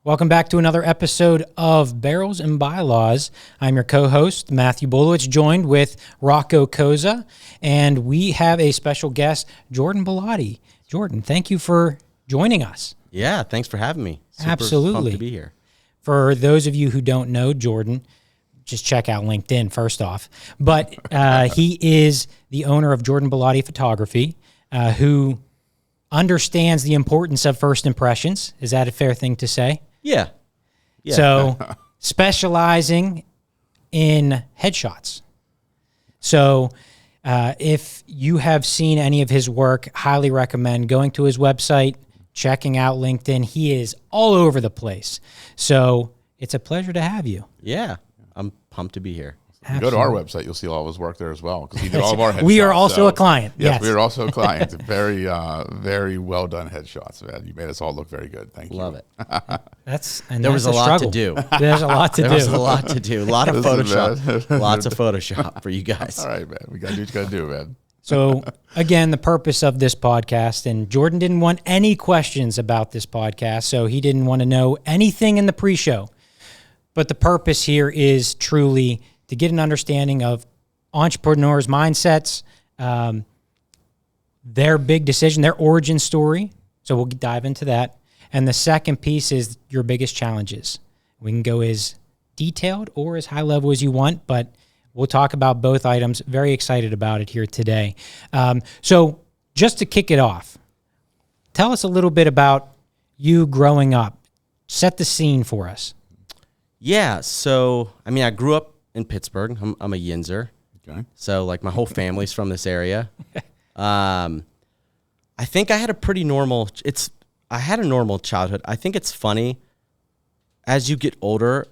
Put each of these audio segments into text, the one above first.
Welcome back to another episode of Barrels and Bylaws. I'm your co-host, Matthew Bolowitz, joined with Rocco Koza, and we have a special guest, Jordan Bellotti. Jordan, thank you for joining us. Yeah, thanks for having me. Super Absolutely. pumped to be here. For those of you who don't know Jordan, just check out LinkedIn first off. But he is the owner of Jordan Bellotti Photography, who understands the importance of first impressions. Is that a fair thing to say? Yeah. So specializing in headshots. So if you have seen any of his work, highly recommend going to his website, checking out LinkedIn. He is all over the place. So it's a pleasure to have you. Yeah, I'm pumped to be here. Go to our website, you'll see all of his work there as well, because he did all of our headshots. We are also a client. Yes, we are also a client. Very, very well done headshots, man. You made us all look very good. Thank you. Love it. There was a lot to do. There's a lot to do. There was a lot to do. A lot of Photoshop. Lots of Photoshop for you guys. All right, man. We got to do what you got to do, man. So, again, the purpose of this podcast, and Jordan didn't want any questions about this podcast, so he didn't want to know anything in the pre-show. But the purpose here is truly to get an understanding of entrepreneurs' mindsets, their big decision, their origin story. So we'll dive into that. And the second piece is your biggest challenges. We can go as detailed or as high level as you want, but we'll talk about both items. Very excited about it here today. So just to kick it off, tell us a little bit about you growing up. Set the scene for us. Yeah, so, I grew up in Pittsburgh. I'm a Yinzer. Okay. So, like, my whole family's from this area. I think I had a pretty normal, I had a normal childhood. I think it's funny, as you get older,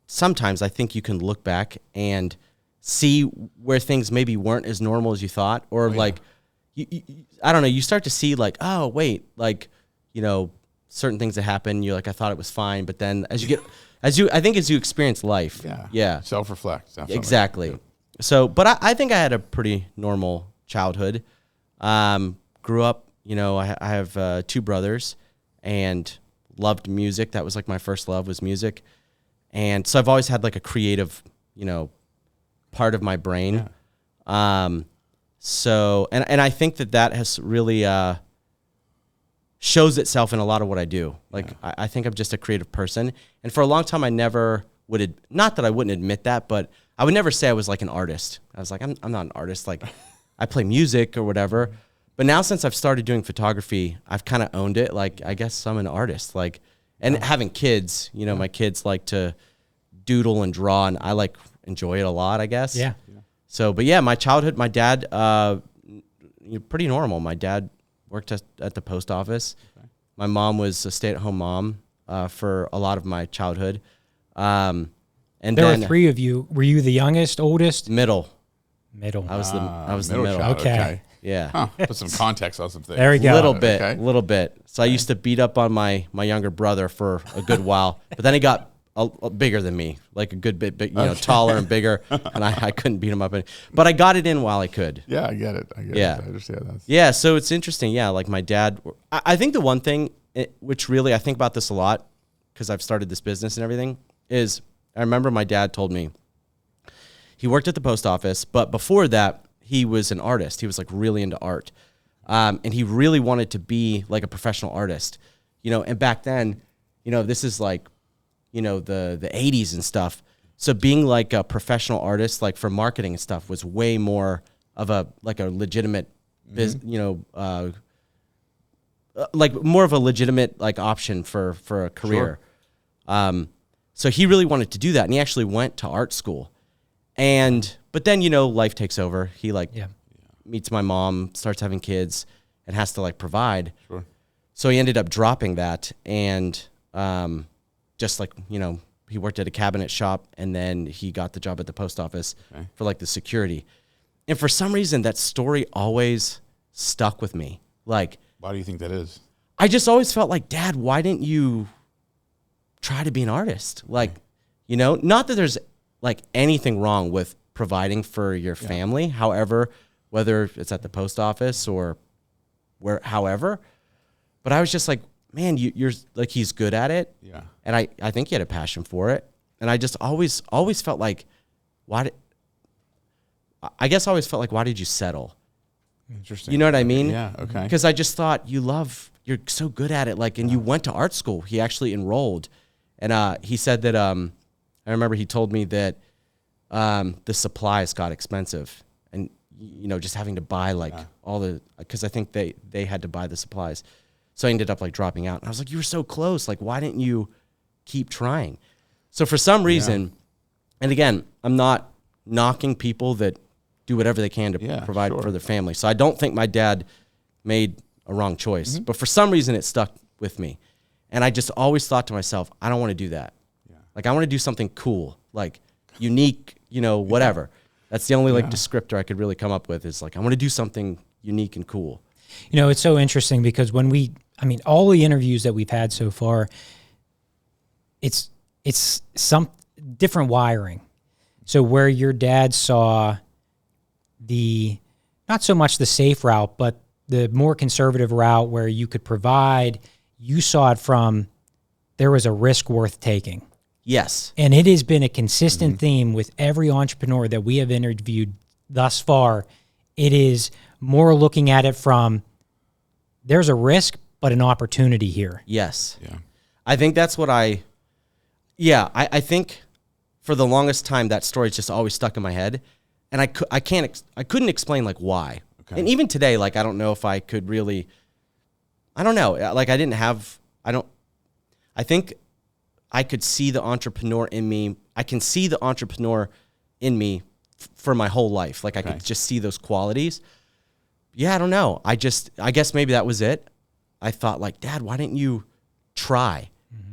sometimes I think you can look back and see where things maybe weren't as normal as you thought, or I don't know, you start to see like, oh, wait, like, certain things that happen, you're like, I thought it was fine, but then as you experience life, self-reflect, definitely. Exactly. So, but I think I had a pretty normal childhood. Grew up, I have 2 brothers, and loved music. That was like my first love, was music, and so I've always had like a creative, part of my brain. Yeah. So, and I think that has really shows itself in a lot of what I do. Like, yeah. I think I'm just a creative person. And for a long time, I never would, not that I wouldn't admit that, but I would never say I was like an artist. I was like, I'm not an artist. Like, I play music or whatever. But now since I've started doing photography, I've kind of owned it. Like, I guess I'm an artist. Like, and having kids, my kids like to doodle and draw, and I like enjoy it a lot, I guess. Yeah. So, but yeah, my childhood, my dad, pretty normal. My dad worked at the post office. Okay. My mom was a stay-at-home mom for a lot of my childhood. And there were 3 of you. Were you the youngest, oldest? Middle. I was the middle. Child. Okay. Yeah. Huh. Put some context on some things. There we go. Little bit. So I used to beat up on my younger brother for a good while, but then he got bigger than me, like a good bit, taller and bigger, and I couldn't beat him up. But I got it in while I could. Yeah, I get it. I understand that. Yeah, so it's interesting. Yeah, like my dad, I think the one thing, which really, I think about this a lot, because I've started this business and everything, is I remember my dad told me he worked at the post office, but before that, he was an artist. He was like really into art. And he really wanted to be like a professional artist, and back then, this is like, the 80s and stuff. So being like a professional artist, like for marketing and stuff, was way more of a legitimate, like more of a legitimate like option for a career. Sure. So he really wanted to do that, and he actually went to art school. But then, life takes over. He meets my mom, starts having kids, and has to like provide. Sure. So he ended up dropping that, and just like, he worked at a cabinet shop, and then he got the job at the post office for like the security. And for some reason, that story always stuck with me. Like, why do you think that is? I just always felt like, Dad, why didn't you try to be an artist? Like, not that there's like anything wrong with providing for your family, however, whether it's at the post office or however, but I was just like, man, you're like, he's good at it. Yeah. And I think he had a passion for it. And I just always felt like, why did you settle? Interesting. You know what I mean? Yeah. Okay. Because I just thought you're so good at it. Like, and you went to art school. He actually enrolled. And he said that, I remember he told me that the supplies got expensive. And, just having to buy because I think they had to buy the supplies. So I ended up like dropping out. And I was like, you were so close. Like, why didn't you keep trying? So for some reason, and again, I'm not knocking people that do whatever they can to provide for their family. So I don't think my dad made a wrong choice. But for some reason, it stuck with me. And I just always thought to myself, I don't want to do that. Yeah. Like, I want to do something cool, like unique, whatever. That's the only descriptor I could really come up with is like, I want to do something unique and cool. It's so interesting because all the interviews that we've had so far, it's some different wiring. So where your dad saw not so much the safe route, but the more conservative route where you could provide, you saw it from, there was a risk worth taking. Yes. And it has been a consistent theme with every entrepreneur that we have interviewed thus far. It is more looking at it from, there's a risk, but an opportunity here. Yes. Yeah. I think that's what I think for the longest time, that story's just always stuck in my head. And I couldn't explain like why. Okay. And even today, like, I don't know if I could really, I don't know. Like, I think I could see the entrepreneur in me. I can see the entrepreneur in me for my whole life. Like, I could just see those qualities. Yeah, I don't know. I guess maybe that was it. I thought like, Dad, why didn't you try?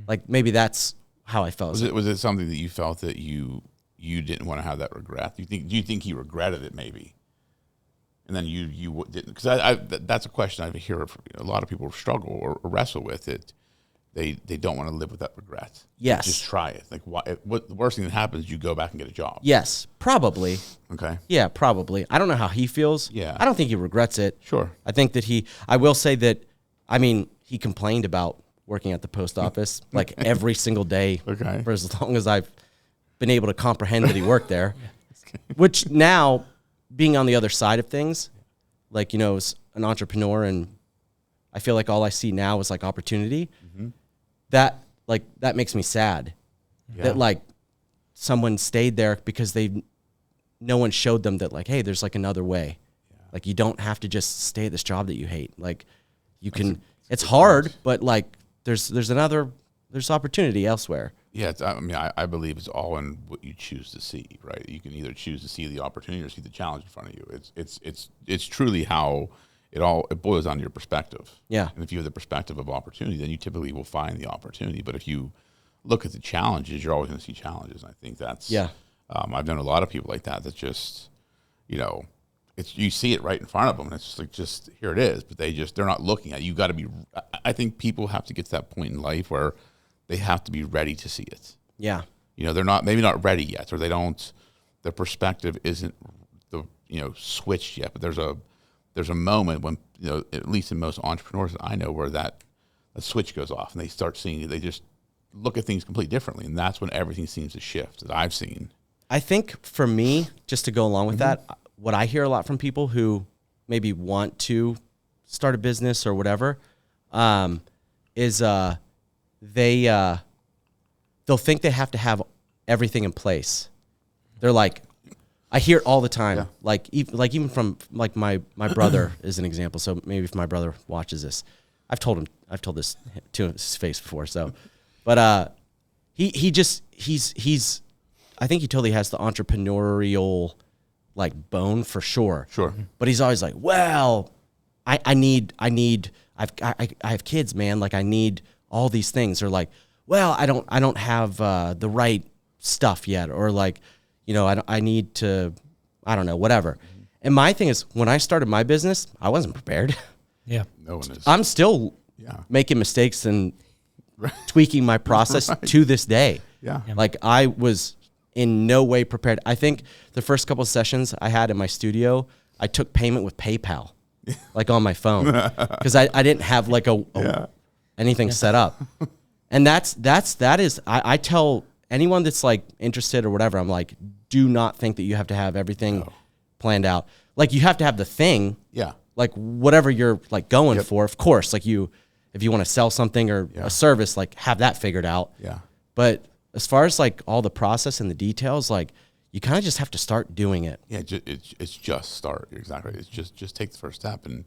Like, maybe that's how I felt. Was it something that you felt that you didn't want to have that regret? Do you think he regretted it maybe? And then you didn't? Because that's a question I hear a lot of people struggle or wrestle with it. They don't want to live with that regret. Yes. Just try it. Like, what the worst thing that happens is you go back and get a job. Yes, probably. Okay. Yeah, probably. I don't know how he feels. Yeah. I don't think he regrets it. Sure. I think that I will say that, he complained about working at the post office like every single day for as long as I've been able to comprehend that he worked there. Which now, being on the other side of things, like, as an entrepreneur, and I feel like all I see now is like opportunity. That makes me sad. Yeah. That like someone stayed there because no one showed them that like, hey, there's like another way. Yeah. Like, you don't have to just stay at this job that you hate. Like, you can. It's hard, but like there's opportunity elsewhere. Yeah, I believe it's all in what you choose to see, right? You can either choose to see the opportunity or see the challenge in front of you. It's truly how it boils down to your perspective. Yeah. And if you have the perspective of opportunity, then you typically will find the opportunity. But if you look at the challenges, you're always going to see challenges. And I think that's I've known a lot of people like that just, you see it right in front of them, and it's just here it is. But they're not looking at it. You got to be. I think people have to get to that point in life where they have to be ready to see it. Yeah. They're maybe not ready yet, or their perspective isn't switched yet. But there's a moment when, at least in most entrepreneurs that I know, where that a switch goes off and they start seeing it. They just look at things completely differently, and that's when everything seems to shift, that I've seen. I think for me, just to go along with that, what I hear a lot from people who maybe want to start a business or whatever, is they'll think they have to have everything in place. They're like, I hear it all the time. Yeah. Even from like my brother is an example. So maybe if my brother watches this, I've told this to his face before. So, but he's I think he totally has the entrepreneurial like bone for sure. Sure. But he's always like, well, I have kids, man. Like, I need all these things. Or like, well, I don't have the right stuff yet. Or like, I need to, I don't know, whatever. And my thing is, when I started my business, I wasn't prepared. Yeah. No one is. I'm still making mistakes and tweaking my process to this day. Yeah. Like, I was in no way prepared. I think the first couple of sessions I had in my studio, I took payment with PayPal, like on my phone. Because I didn't have like anything set up. And that is, I tell anyone that's like interested or whatever, I'm like, do not think that you have to have everything planned out. Like you have to have the thing, like whatever you're like going for, of course, like if you want to sell something or a service, like have that figured out. Yeah. But as far as like all the process and the details, like you kind of just have to start doing it. Yeah. It's just start. You're exactly right. It's just take the first step and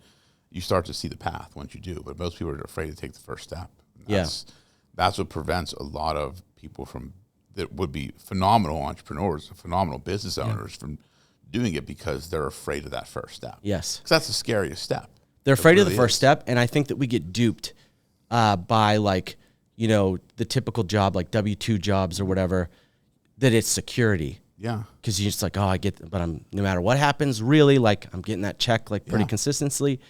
you start to see the path once you do. But most people are afraid to take the first step. That's what prevents a lot of people from that would be phenomenal entrepreneurs, phenomenal business owners from doing it because they're afraid of that first step. Yes. Because that's the scariest step. They're afraid of the first step. And I think that we get duped by like, you know, the typical job, like W-2 jobs or whatever, that it's security. Yeah. Because you're just like, oh, but I'm, no matter what happens, really, like I'm getting that check like pretty consistently.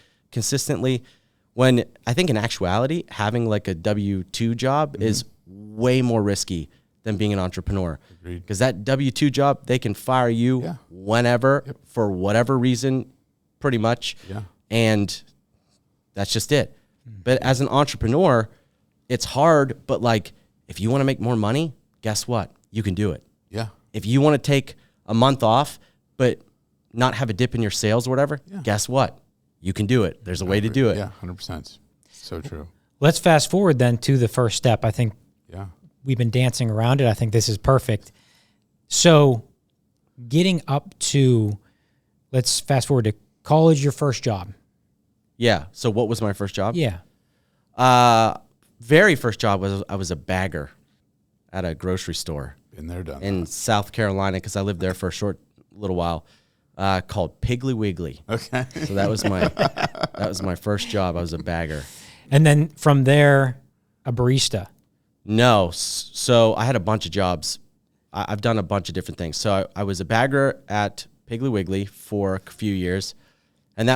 When I think in actuality, having like a W-2 job is way more risky than being an entrepreneur. Because that W-2 job, they can fire you whenever for whatever reason, pretty much. Yeah. And that's just it. But as an entrepreneur, it's hard, but like if you want to make more money, guess what? You can do it. Yeah. If you want to take a month off, but not have a dip in your sales or whatever, guess what? You can do it. There's a way to do it. Yeah, 100%. So true. Let's fast forward then to the first step. I think we've been dancing around it. I think this is perfect. So getting up to, let's fast forward to college, your first job. Yeah. So what was my first job? Yeah. Very first job was I was a bagger at a grocery store. Been there, done in South Carolina because I lived there for a short little while. Called Piggly Wiggly. Okay. So that was my first job. I was a bagger. And then from there, a barista. No. So I had a bunch of jobs. I've done a bunch of different things. So I was a bagger at Piggly Wiggly for a few years. And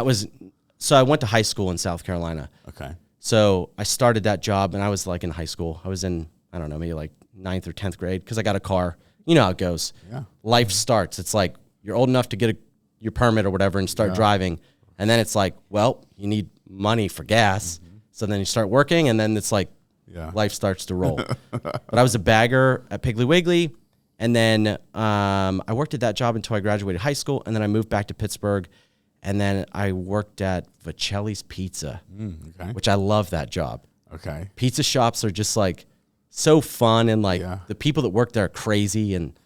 so I went to high school in South Carolina. Okay. So I started that job and I was like in high school. I was in, I don't know, maybe like 9th or 10th grade because I got a car. You know how it goes. Yeah. Life starts. It's like you're old enough to get your permit or whatever and start driving. And then it's like, well, you need money for gas. So then you start working and then it's like life starts to roll. But I was a bagger at Piggly Wiggly. And then I worked at that job until I graduated high school. And then I moved back to Pittsburgh. And then I worked at Vicelli's Pizza, which I love that job. Okay. Pizza shops are just like so fun. And like the people that work there are crazy. And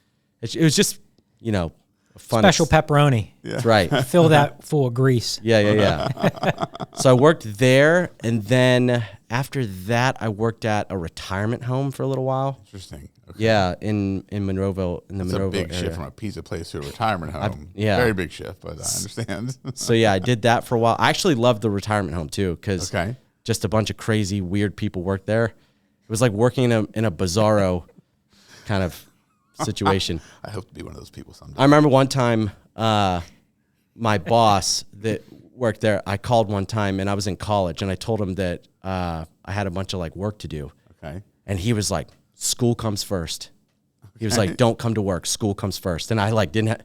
it was just, you know, fun. Special pepperoni. That's right. Fill that full of grease. Yeah. So I worked there, and then after that, I worked at a retirement home for a little while. Interesting. Okay. Yeah, in Monroeville, in the Monroeville area. It's a big shift from a pizza place to a retirement home. Very big shift, but I understand. So yeah, I did that for a while. I actually loved the retirement home too, because just a bunch of crazy, weird people worked there. It was like working in a bizarro kind of situation. I hope to be one of those people someday. I remember one time, my boss that worked there, I called one time and I was in college and I told him that I had a bunch of like work to do. Okay. And he was like, school comes first. He was like, don't come to work. School comes first. And I like didn't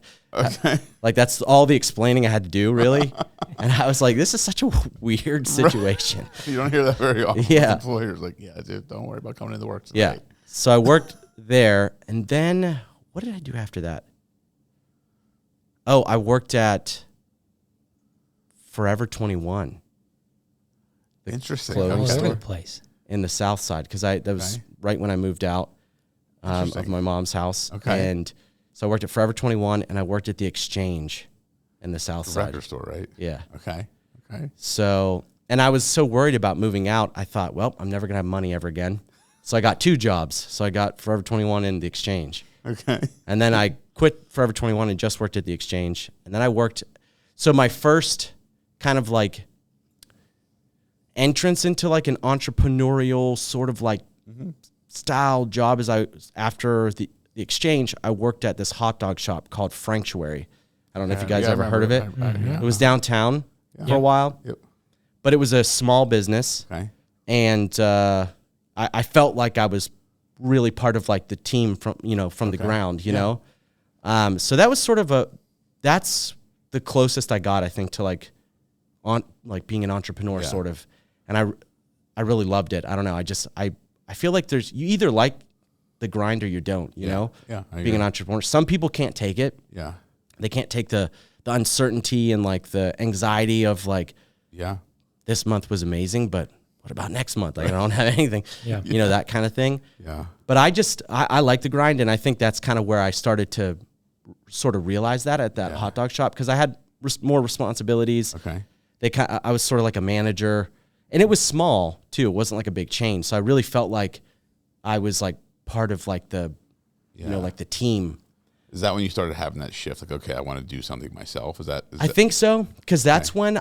like that's all the explaining I had to do really. And I was like, this is such a weird situation. You don't hear that very often. Yeah. Employers like, yeah, dude, don't worry about coming into work today. Yeah. So I worked there, and then what did I do after that? Oh, I worked at Forever 21. Interesting. Clothing store place in the South Side because that was right when I moved out of my mom's house. Okay. And so I worked at Forever 21, and I worked at the Exchange in the South Side. Record store, right? Yeah. Okay. So, and I was so worried about moving out. I thought, well, I'm never gonna have money ever again. So I got two jobs. So I got Forever 21 and the Exchange. Okay. And then I quit Forever 21 and just worked at the Exchange. And then I worked. So my first kind of like entrance into like an entrepreneurial sort of like style job is after the Exchange, I worked at this hot dog shop called Franctuary. I don't know if you guys ever heard of it. It was downtown for a while. Yep. But it was a small business. Okay. And I felt like I was really part of like the team from the ground, you know? So that was sort of that's the closest I got, I think, to like being an entrepreneur sort of. And I I really loved it. I don't know. I feel like you either like the grind or you don't, you know? Yeah. Being an entrepreneur. Some people can't take it. Yeah. They can't take the uncertainty and like the anxiety of like, this month was amazing, but what about next month? Like I don't have anything, you know, that kind of thing. Yeah. But I like the grind. And I think that's kind of where I started to sort of realize that at that hot dog shop. Cause I had more responsibilities. Okay. I was sort of like a manager, and it was small too. It wasn't like a big chain. So I really felt like I was like part of like the, you know, like the team. Is that when you started having that shift? Like, okay, I want to do something myself. I think so. Cause that's when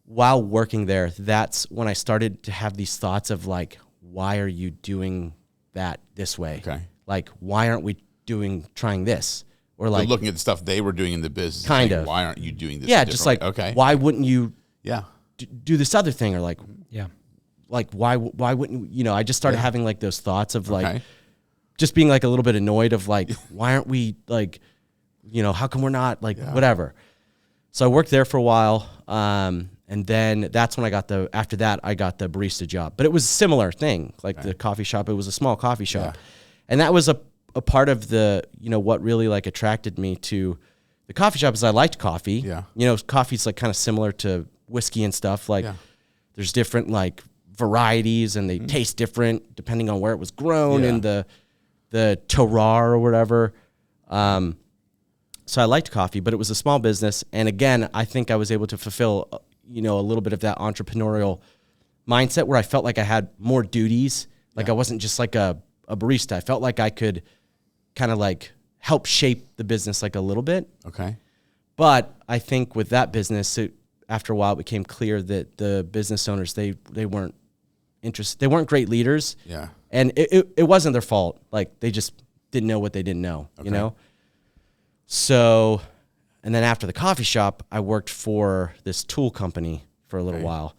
while working there, that's when I started to have these thoughts of like, why are you doing that this way? Okay. Like, why aren't we trying this? Or like looking at the stuff they were doing in the business. Kind of. Why aren't you doing this? Yeah. Just like, okay. Why wouldn't you Yeah. do this other thing? Or like, like why wouldn't you know, I just started having like those thoughts of like, just being like a little bit annoyed of like, why aren't we like, you know, how come we're not like whatever? So I worked there for a while. And then that's when after that, I got the barista job, but it was a similar thing. Like the coffee shop, it was a small coffee shop. And that was a part of the, you know, what really like attracted me to the coffee shop is I liked coffee. Yeah. You know, coffee's like kind of similar to whiskey and stuff. Like there's different like varieties and they taste different depending on where it was grown and the terroir or whatever. So I liked coffee, but it was a small business. And again, I think I was able to fulfill, you know, a little bit of that entrepreneurial mindset where I felt like I had more duties. Like I wasn't just like a barista. I felt like I could kind of like help shape the business like a little bit. Okay. But I think with that business, after a while, it became clear that the business owners, they weren't interested. They weren't great leaders. Yeah. And it wasn't their fault. Like they just didn't know what they didn't know, you know? So, and then after the coffee shop, I worked for this tool company for a little while.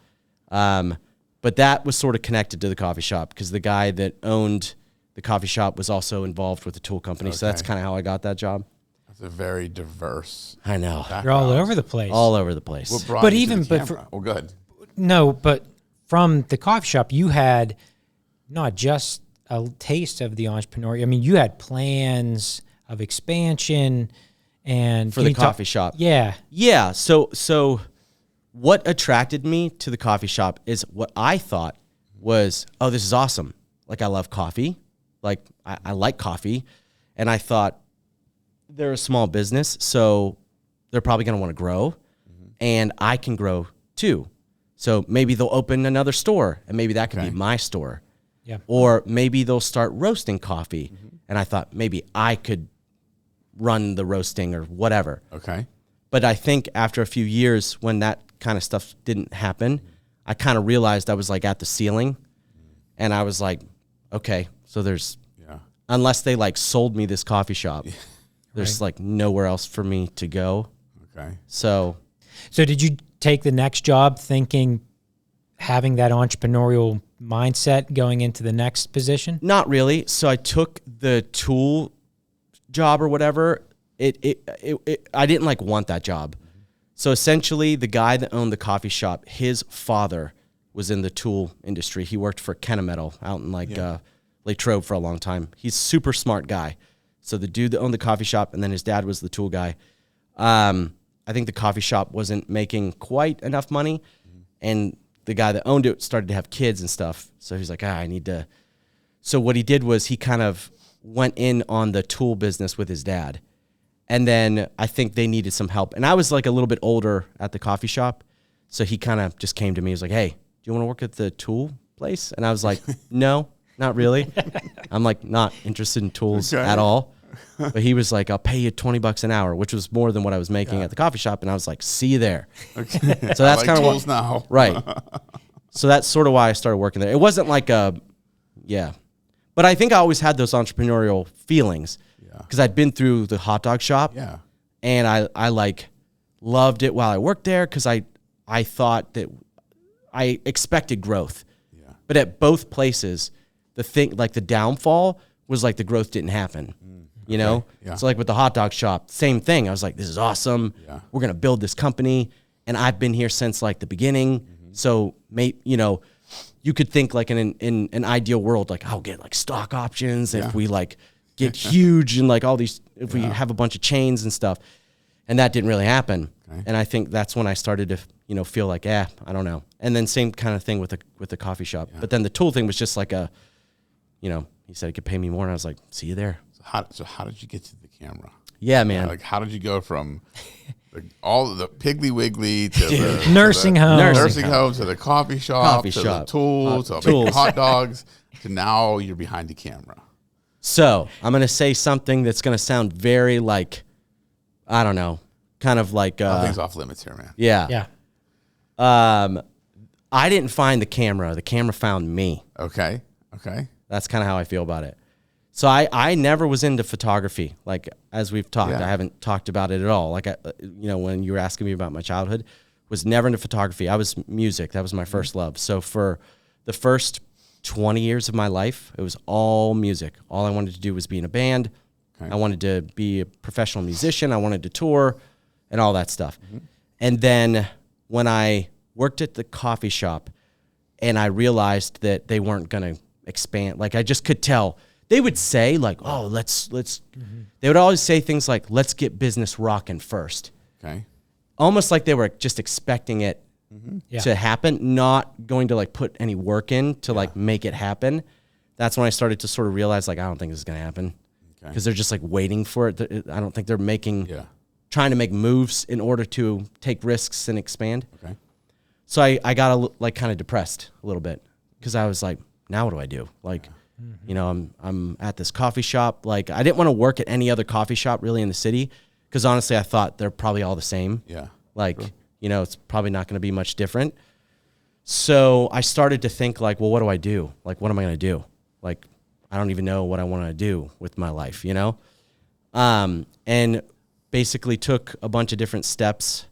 But that was sort of connected to the coffee shop because the guy that owned the coffee shop was also involved with the tool company. So that's kind of how I got that job. That's a very diverse. I know. You're all over the place. All over the place. What brought But you even, to the but camera? Well, good. No, but from the coffee shop, you had not just a taste of the entrepreneur. I mean, you had plans of expansion and for the coffee shop. Yeah. Yeah. So what attracted me to the coffee shop is what I thought was, oh, this is awesome. Like I love coffee. Like I like coffee. And I thought they're a small business, so they're probably going to want to grow and I can grow too. So maybe they'll open another store and maybe that could be my store. Yeah. Or maybe they'll start roasting coffee. And I thought maybe I could run the roasting or whatever. Okay. But I think after a few years when that kind of stuff didn't happen, I kind of realized I was like at the ceiling and I was like, okay, so there's, unless they like sold me this coffee shop, there's like nowhere else for me to go. Okay. So did you take the next job thinking having that entrepreneurial mindset going into the next position? Not really. So I took the tool job or whatever. I didn't like want that job. So essentially the guy that owned the coffee shop, his father was in the tool industry. He worked for Kennametal out in like Latrobe for a long time. He's a super smart guy. So the dude that owned the coffee shop and then his dad was the tool guy. I think the coffee shop wasn't making quite enough money and the guy that owned it started to have kids and stuff. So he's like, I need to. So what he did was he kind of went in on the tool business with his dad. And then I think they needed some help. And I was like a little bit older at the coffee shop. So he kind of just came to me. He was like, hey, do you want to work at the tool place? And I was like, no, not really. I'm like not interested in tools at all. But he was like, I'll pay you $20 an hour, which was more than what I was making at the coffee shop. And I was like, see you there. Okay. So that's like kind of what, now. Right. So that's sort of why I started working there. It wasn't like but I think I always had those entrepreneurial feelings because I'd been through the hot dog shop and I like loved it while I worked there because I thought that I expected growth. Yeah. But at both places, the downfall was like the growth didn't happen. You know? Yeah. So like with the hot dog shop, same thing. I was like, this is awesome. Yeah. We're going to build this company. And I've been here since like the beginning. So, you could think like in an ideal world, like I'll get like stock options if we like get huge and like all these, if we have a bunch of chains and stuff. And that didn't really happen. Okay. And I think that's when I started to, feel like, I don't know. And then same kind of thing with the coffee shop. Yeah. But then the tool thing was just like he said he could pay me more. And I was like, see you there. So how did you get to the camera? Yeah, man. Like how did you go from all the Piggly Wiggly to the nursing home to the coffee shop, the tools, to hot dogs, to now you're behind the camera? So I'm going to say something that's going to sound very like, I don't know, kind of like... Nothing's off limits here, man. Yeah. I didn't find the camera. The camera found me. Okay. That's kind of how I feel about it. So I never was into photography. Like, as we've talked, I haven't talked about it at all. Like, when you were asking me about my childhood, was never into photography. I was music. That was my first love. So for the first 20 years of my life, it was all music. All I wanted to do was be in a band. Okay. I wanted to be a professional musician. I wanted to tour and all that stuff. Mm-hmm. And then when I worked at the coffee shop and I realized that they weren't going to expand, like I just could tell. They would say like, oh, let's. They would always say things like, let's get business rocking first. Okay. Almost like they were just expecting it to happen, not going to like put any work in to like make it happen. That's when I started to sort of realize like, I don't think this is going to happen because they're just like waiting for it. I don't think they're trying to make moves in order to take risks and expand. Okay. So I got like kind of depressed a little bit because I was like, now what do I do? Like, I'm at this coffee shop. Like, I didn't want to work at any other coffee shop really in the city because honestly, I thought they're probably all the same. Yeah. Like, it's probably not going to be much different. So I started to think like, well, what do I do? Like, what am I going to do? Like, I don't even know what I want to do with my life, and basically took a bunch of different steps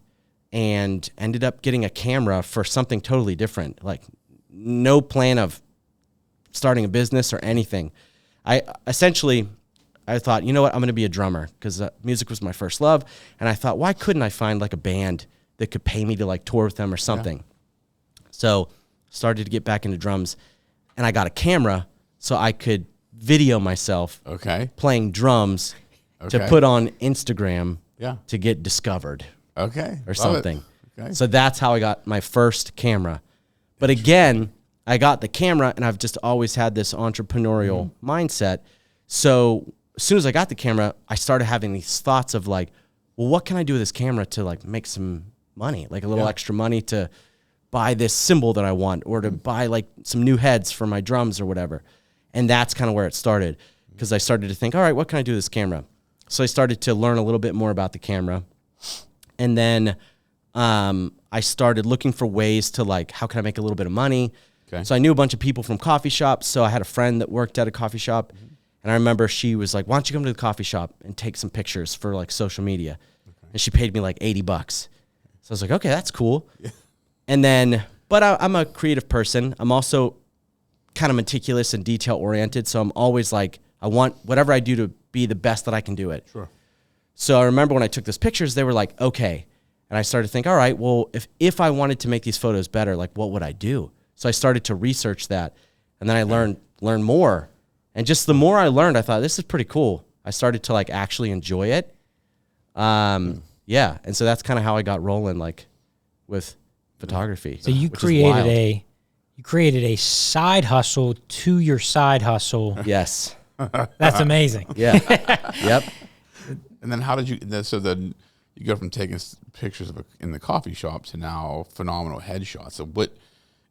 and ended up getting a camera for something totally different. Like, no plan of starting a business or anything. I thought, you know what, I'm going to be a drummer because music was my first love. And I thought, why couldn't I find like a band that could pay me to like tour with them or something? Yeah. So started to get back into drums and I got a camera so I could video myself playing drums to put on Instagram to get discovered or something. Okay. So that's how I got my first camera. But again, I got the camera and I've just always had this entrepreneurial mindset. So as soon as I got the camera, I started having these thoughts of like, well, what can I do with this camera to like make some money, like a little extra money to buy this cymbal that I want or to buy like some new heads for my drums or whatever. And that's kind of where it started because I started to think, all right, what can I do with this camera? So I started to learn a little bit more about the camera. And then I started looking for ways to like, how can I make a little bit of money? Okay. So I knew a bunch of people from coffee shops. So I had a friend that worked at a coffee shop. And I remember she was like, why don't you come to the coffee shop and take some pictures for like social media? Okay. And she paid me like $80. So I was like, okay, that's cool. Yeah. And then, but I'm a creative person. I'm also kind of meticulous and detail oriented. So I'm always like, I want whatever I do to be the best that I can do it. Sure. So I remember when I took those pictures, they were like, okay. And I started to think, all right, well, if I wanted to make these photos better, like what would I do? So I started to research that, and then I learned more. And just the more I learned, I thought, this is pretty cool. I started to like actually enjoy it. And so that's kind of how I got rolling like with photography. So you created a side hustle to your side hustle. Yes. That's amazing. Yeah. Yep. And then how did you, so then you go from taking pictures in the coffee shop to now phenomenal headshots. So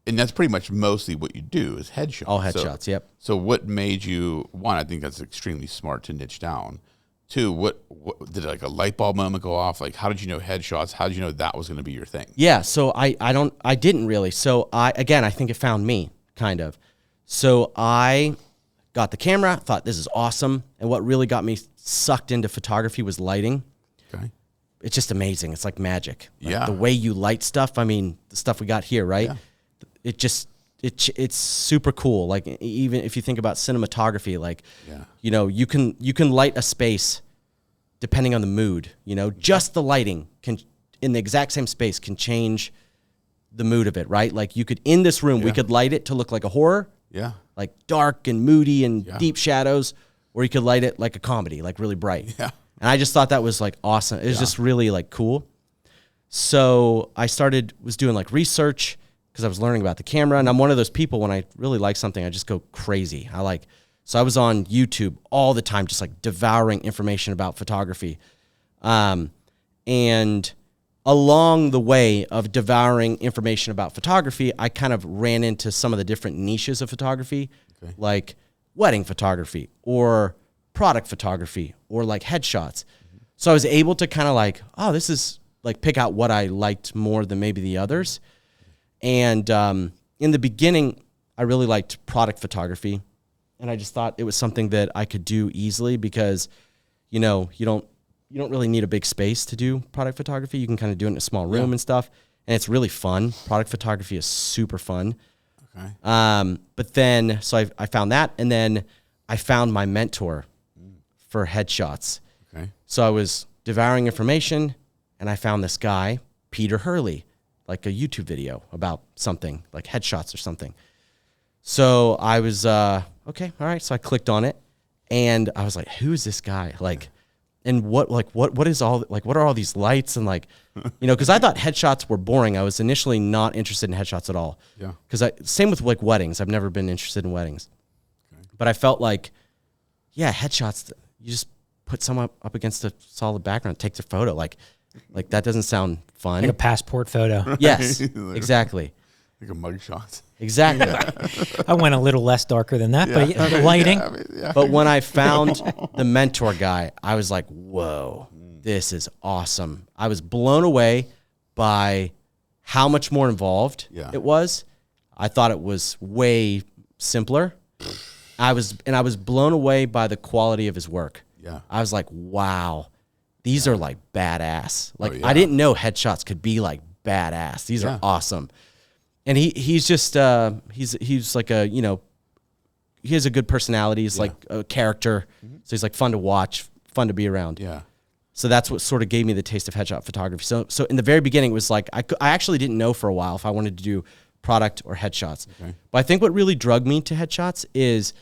and that's pretty much mostly what you do is headshots. All headshots, yep. So what made you, one, I think that's extremely smart to niche down. Two, what did like a light bulb moment go off? Like, how did you know headshots? How did you know that was going to be your thing? Yeah, so I didn't really. So I think it found me, kind of. So I got the camera, thought this is awesome. And what really got me sucked into photography was lighting. Okay. It's just amazing. It's like magic. Like the way you light stuff. I mean, the stuff we got here, right? Yeah. It's super cool. Like even if you think about cinematography, like, you can light a space depending on the mood, just the lighting in the exact same space can change the mood of it, right? Like you could, in this room, we could light it to look like a horror. Yeah. Like dark and moody and deep shadows, or you could light it like a comedy, like really bright. Yeah. And I just thought that was like awesome. It was just really like cool. So I was doing like research because I was learning about the camera. And I'm one of those people, when I really like something, I just go crazy. So I was on YouTube all the time, just like devouring information about photography. And along the way of devouring information about photography, I kind of ran into some of the different niches of photography, like wedding photography or product photography or like headshots. So I was able to kind of like, oh, this is like pick out what I liked more than maybe the others. And in the beginning, I really liked product photography. And I just thought it was something that I could do easily because, you know, you don't really need a big space to do product photography. You can kind of do it in a small room and stuff. And it's really fun. Product photography is super fun. Okay. But then, so I found that. And then I found my mentor for headshots. Okay. So I was devouring information and I found this guy, Peter Hurley, like a YouTube video about something like headshots or something. So I was, okay, all right. So I clicked on it and I was like, who is this guy? Like, and what are all these lights? And like, you know, cause I thought headshots were boring. I was initially not interested in headshots at all. Yeah. Cause same with like weddings. I've never been interested in weddings, but I felt like, yeah, headshots, you just put someone up against a solid background, take their photo. Like that doesn't sound fun. Like a passport photo. Yes, exactly. Like a mugshot. Exactly. I went a little less darker than that, but the lighting. But when I found the mentor guy, I was like, whoa, this is awesome. I was blown away by how much more involved it was. I thought it was way simpler. I was blown away by the quality of his work. Yeah. I was like, wow, these are like badass. Like I didn't know headshots could be like badass. These are awesome. And he's just he's like a, you know, he has a good personality. He's like a character. So he's like fun to watch, fun to be around. Yeah. So that's what sort of gave me the taste of headshot photography. So in the very beginning, it was like I actually didn't know for a while if I wanted to do product or headshots. Okay. But I think what really drugged me to headshots is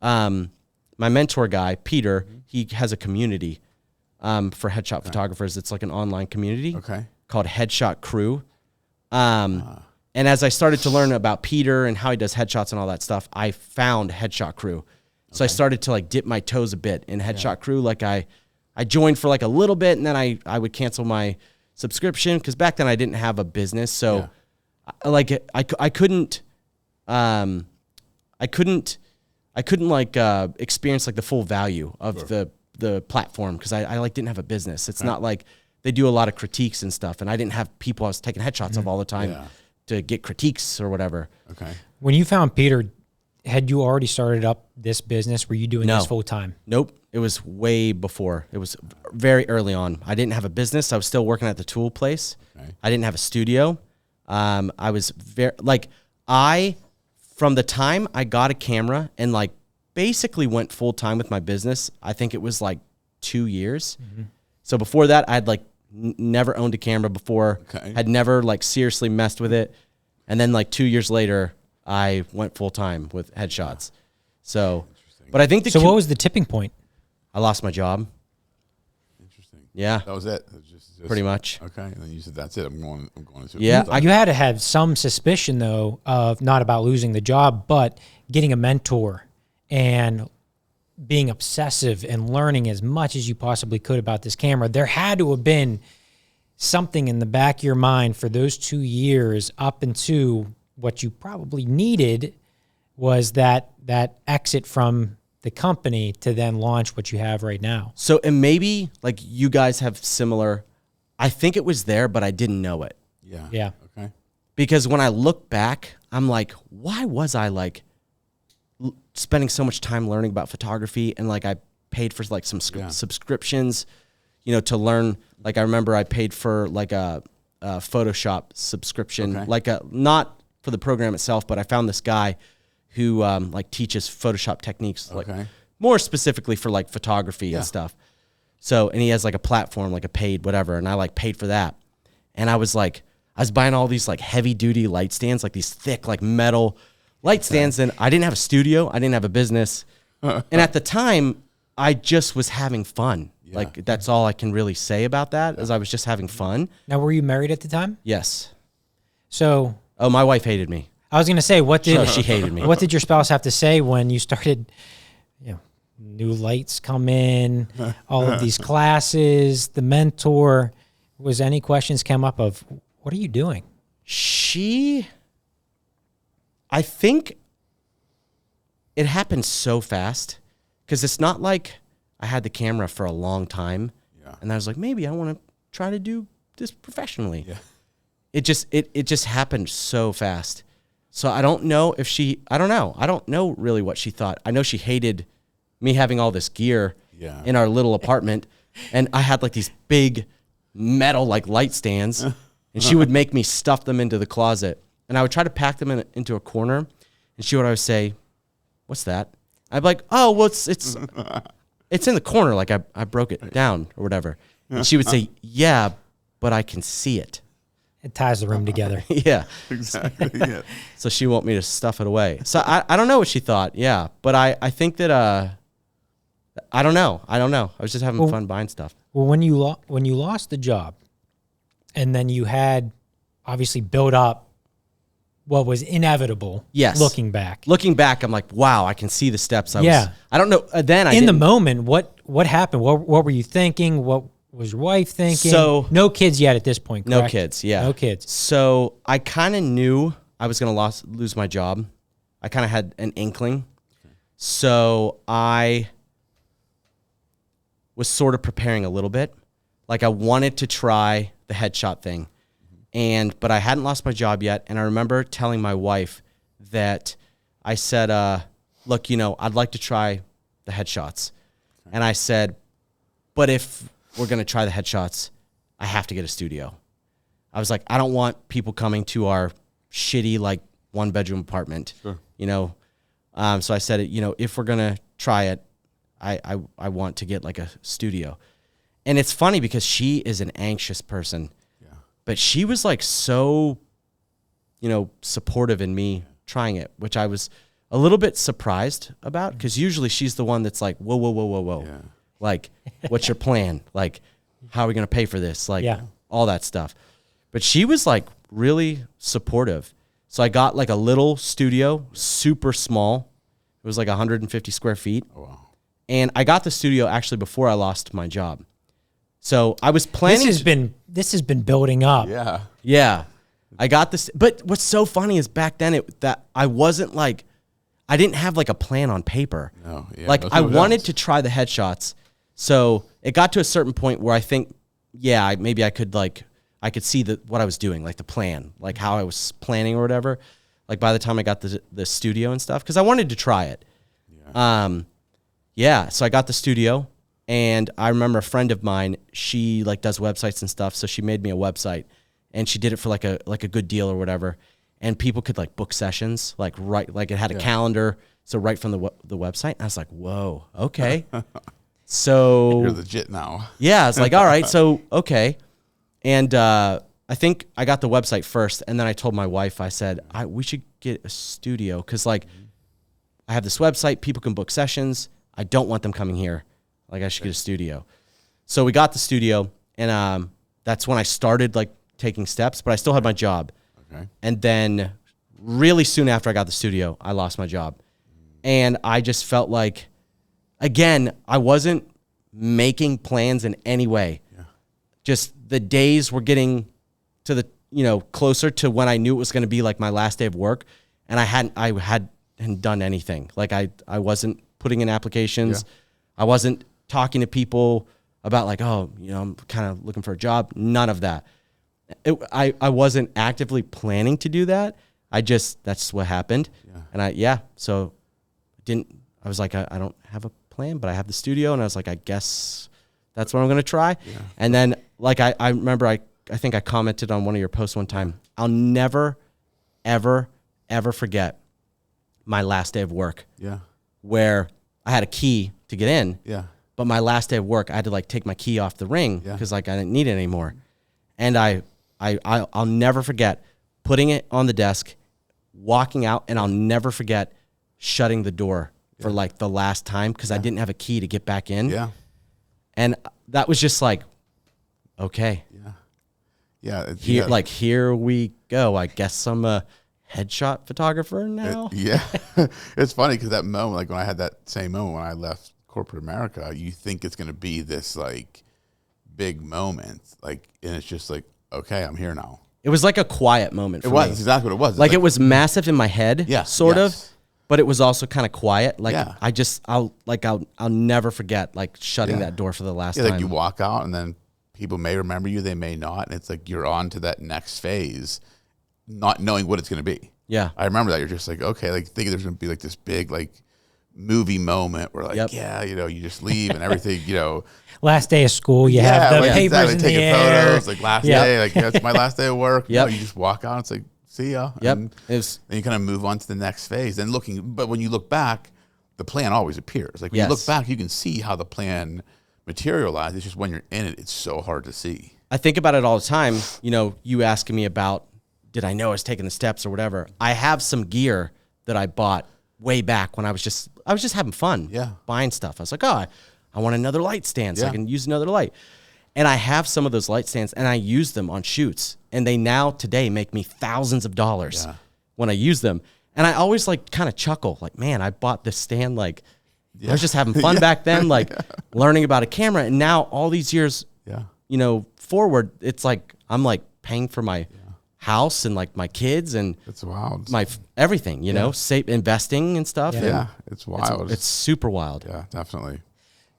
my mentor guy, Peter, he has a community for headshot photographers. It's like an online community called Headshot Crew. And as I started to learn about Peter and how he does headshots and all that stuff, I found Headshot Crew. So I started to like dip my toes a bit in Headshot Crew. Like I joined for like a little bit and then I would cancel my subscription because back then I didn't have a business. So I couldn't like experience like the full value of the platform because I like didn't have a business. It's not like they do a lot of critiques and stuff, and I didn't have people I was taking headshots of all the time to get critiques or whatever. Okay. When you found Peter, had you already started up this business? Were you doing this full time? Nope. It was way before. It was very early on. I didn't have a business. I was still working at the tool place. Okay. I didn't have a studio. I was from the time I got a camera and like basically went full time with my business, I think it was like 2 years. Mm-hmm. So before that, I'd like never owned a camera before, had never like seriously messed with it. And then like 2 years later, I went full time with headshots. So, but I think what was the tipping point? I lost my job. Interesting. Yeah. That was it. Just pretty much. Okay. And then you said, that's it. I'm going to. Yeah. You had to have some suspicion though of not about losing the job, but getting a mentor and being obsessive and learning as much as you possibly could about this camera. There had to have been something in the back of your mind for those 2 years up into what you probably needed was that exit from the company to then launch what you have right now. So, and maybe like you guys have similar, I think it was there, but I didn't know it. Yeah. Yeah. Okay. Because when I look back, I'm like, why was I like spending so much time learning about photography? And like I paid for like some subscriptions, you know, to learn. Like I remember I paid for like a Photoshop subscription, like not for the program itself, but I found this guy who like teaches Photoshop techniques, like more specifically for like photography and stuff. So, and he has like a platform, like a paid whatever. And I like paid for that. And I was like, I was buying all these like heavy duty light stands, like these thick, like metal light stands. And I didn't have a studio. I didn't have a business. And at the time I just was having fun. Yeah. Like that's all I can really say about that is I was just having fun. Now, were you married at the time? Yes. So. Oh, my wife hated me. I was going to say, she hated me. What did your spouse have to say when you started, new lights come in, all of these classes, the mentor? Was any questions come up of, what are you doing? I think it happened so fast because it's not like I had the camera for a long time. Yeah. And I was like, maybe I want to try to do this professionally. Yeah. It just happened so fast. So I don't know if I don't know. I don't know really what she thought. I know she hated me having all this gear in our little apartment. And I had like these big metal like light stands. And she would make me stuff them into the closet. And I would try to pack them into a corner. And she would always say, what's that? I'd be like, oh, well, it's in the corner. Like I broke it down or whatever. And she would say, yeah, but I can see it. It ties the room together. Yeah. Exactly. Yeah. So she want me to stuff it away. So I don't know what she thought. Yeah. But I think that, I don't know. I was just having fun buying stuff. Well, when you lost the job and then you had obviously built up what was inevitable. Yes. Looking back, I'm like, wow, I can see the steps. I don't know. Then in the moment, what happened? What were you thinking? What was your wife thinking? So no kids yet at this point, correct? No kids, yeah. No kids. So I kind of knew I was going to lose my job. I kind of had an inkling. So I was sort of preparing a little bit. Like I wanted to try the headshot thing. But I hadn't lost my job yet. And I remember telling my wife that I said, look, I'd like to try the headshots. And I said, but if we're going to try the headshots, I have to get a studio. I was like, I don't want people coming to our shitty, like 1-bedroom apartment, So I said, if we're going to try it, I want to get like a studio. And it's funny because she is an anxious person, but she was like so, supportive in me trying it, which I was a little bit surprised about because usually she's the one that's like, whoa. Yeah. Like, what's your plan? Like, how are we going to pay for this? Like, all that stuff. But she was like really supportive. So I got like a little studio, super small. It was like 150 square feet. Oh, wow. And I got the studio actually before I lost my job. So I was planning. This has been building up. Yeah. Yeah. I got this. But what's so funny is back then that I wasn't like, I didn't have like a plan on paper. No. Yeah, like I wanted to try the headshots. So it got to a certain point where I think, maybe I could see what I was doing, like the plan, like how I was planning or whatever. Like by the time I got the studio and stuff, because I wanted to try it. Yeah. So I got the studio, and I remember a friend of mine, she like does websites and stuff, so she made me a website, and she did it for like a good deal or whatever, and people could like book sessions, like it had a calendar, so right from the website. And I was like, whoa, okay. So you're legit now. Yeah, it's like, all right, so okay. And I think I got the website first, and then I told my wife, I said, we should get a studio because like I have this website, people can book sessions. I don't want them coming here. Like I should get a studio. So we got the studio, and that's when I started like taking steps, but I still had my job. Okay. And then really soon after I got the studio, I lost my job. And I just felt like, again, I wasn't making plans in any way. Yeah. Just the days were getting to the, closer to when I knew it was going to be like my last day of work. And I hadn't done anything. Like I wasn't putting in applications. Yeah. I wasn't talking to people about like, I'm kind of looking for a job. None of that. I wasn't actively planning to do that. That's what happened. Yeah. And so I was like, I don't have a plan, but I have the studio, and I was like, I guess that's what I'm going to try. Yeah. And then like, I remember, I think I commented on one of your posts one time, I'll never, ever, ever forget my last day of work. Yeah. Where I had a key to get in. Yeah. But my last day of work, I had to like take my key off the ring because like I didn't need it anymore. And I I'll never forget putting it on the desk, walking out, and I'll never forget shutting the door for like the last time because I didn't have a key to get back in. Yeah. And that was just like, okay. Yeah. Here we go. I guess I'm a headshot photographer now. It's funny because that moment, like when I had that same moment when I left corporate America, you think it's going to be this like big moment, like, and it's just like, okay, I'm here now. It was like a quiet moment for me. That's exactly what it was. Like it was massive in my head, sort of, but it was also kind of quiet. Like I'll never forget like shutting that door for the last time. Like you walk out and then people may remember you, they may not, and it's like you're on to that next phase, not knowing what it's going to be. Yeah, I remember that. You're just like, okay, like thinking there's going to be like this big like movie moment where like, you just leave and everything, Last day of school, you have the papers in the air. Photos, like last day, like it's my last day of work. You just walk out. It's like, see ya. And then you kind of move on to the next phase. And but when you look back, the plan always appears. Like when you look back, you can see how the plan materialized. It's just when you're in it, it's so hard to see. I think about it all the time. You asking me about, did I know I was taking the steps or whatever? I have some gear that I bought way back when I was just having fun, buying stuff. I was like, I want another light stand so I can use another light. And I have some of those light stands and I use them on shoots. And they now today make me thousands of dollars when I use them. And I always like kind of chuckle, like, man, I bought this stand, like I was just having fun back then, like learning about a camera. And now all these years, forward, it's like, I'm like paying for my house and like my kids and it's wild. My everything, safe investing and stuff. Yeah, it's wild. It's super wild. Yeah, definitely.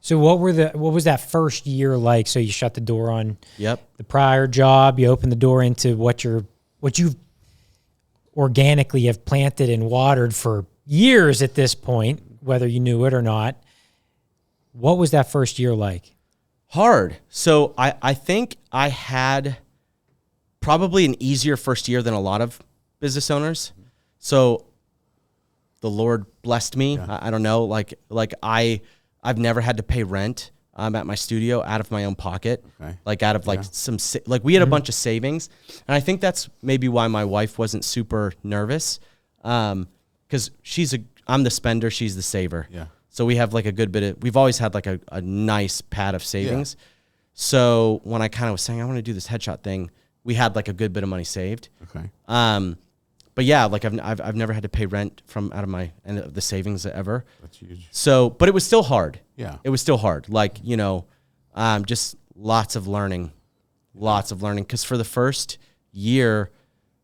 So what was that first year like? So you shut the door on the prior job, you open the door into what you've organically have planted and watered for years at this point, whether you knew it or not. What was that first year like? Hard. So I think I had probably an easier first year than a lot of business owners. So the Lord blessed me. I don't know, like I've never had to pay rent at my studio out of my own pocket, like out of like we had a bunch of savings. And I think that's maybe why my wife wasn't super nervous. Cause I'm the spender. She's the saver. Yeah. So we have like a good bit we've always had like a nice pad of savings. Yeah. So when I kind of was saying, I want to do this headshot thing, we had like a good bit of money saved. Okay. But yeah, like I've never had to pay rent out of my end of the savings ever. That's huge. So, but it was still hard. Yeah. It was still hard. Like, just lots of learning. Cause for the first year,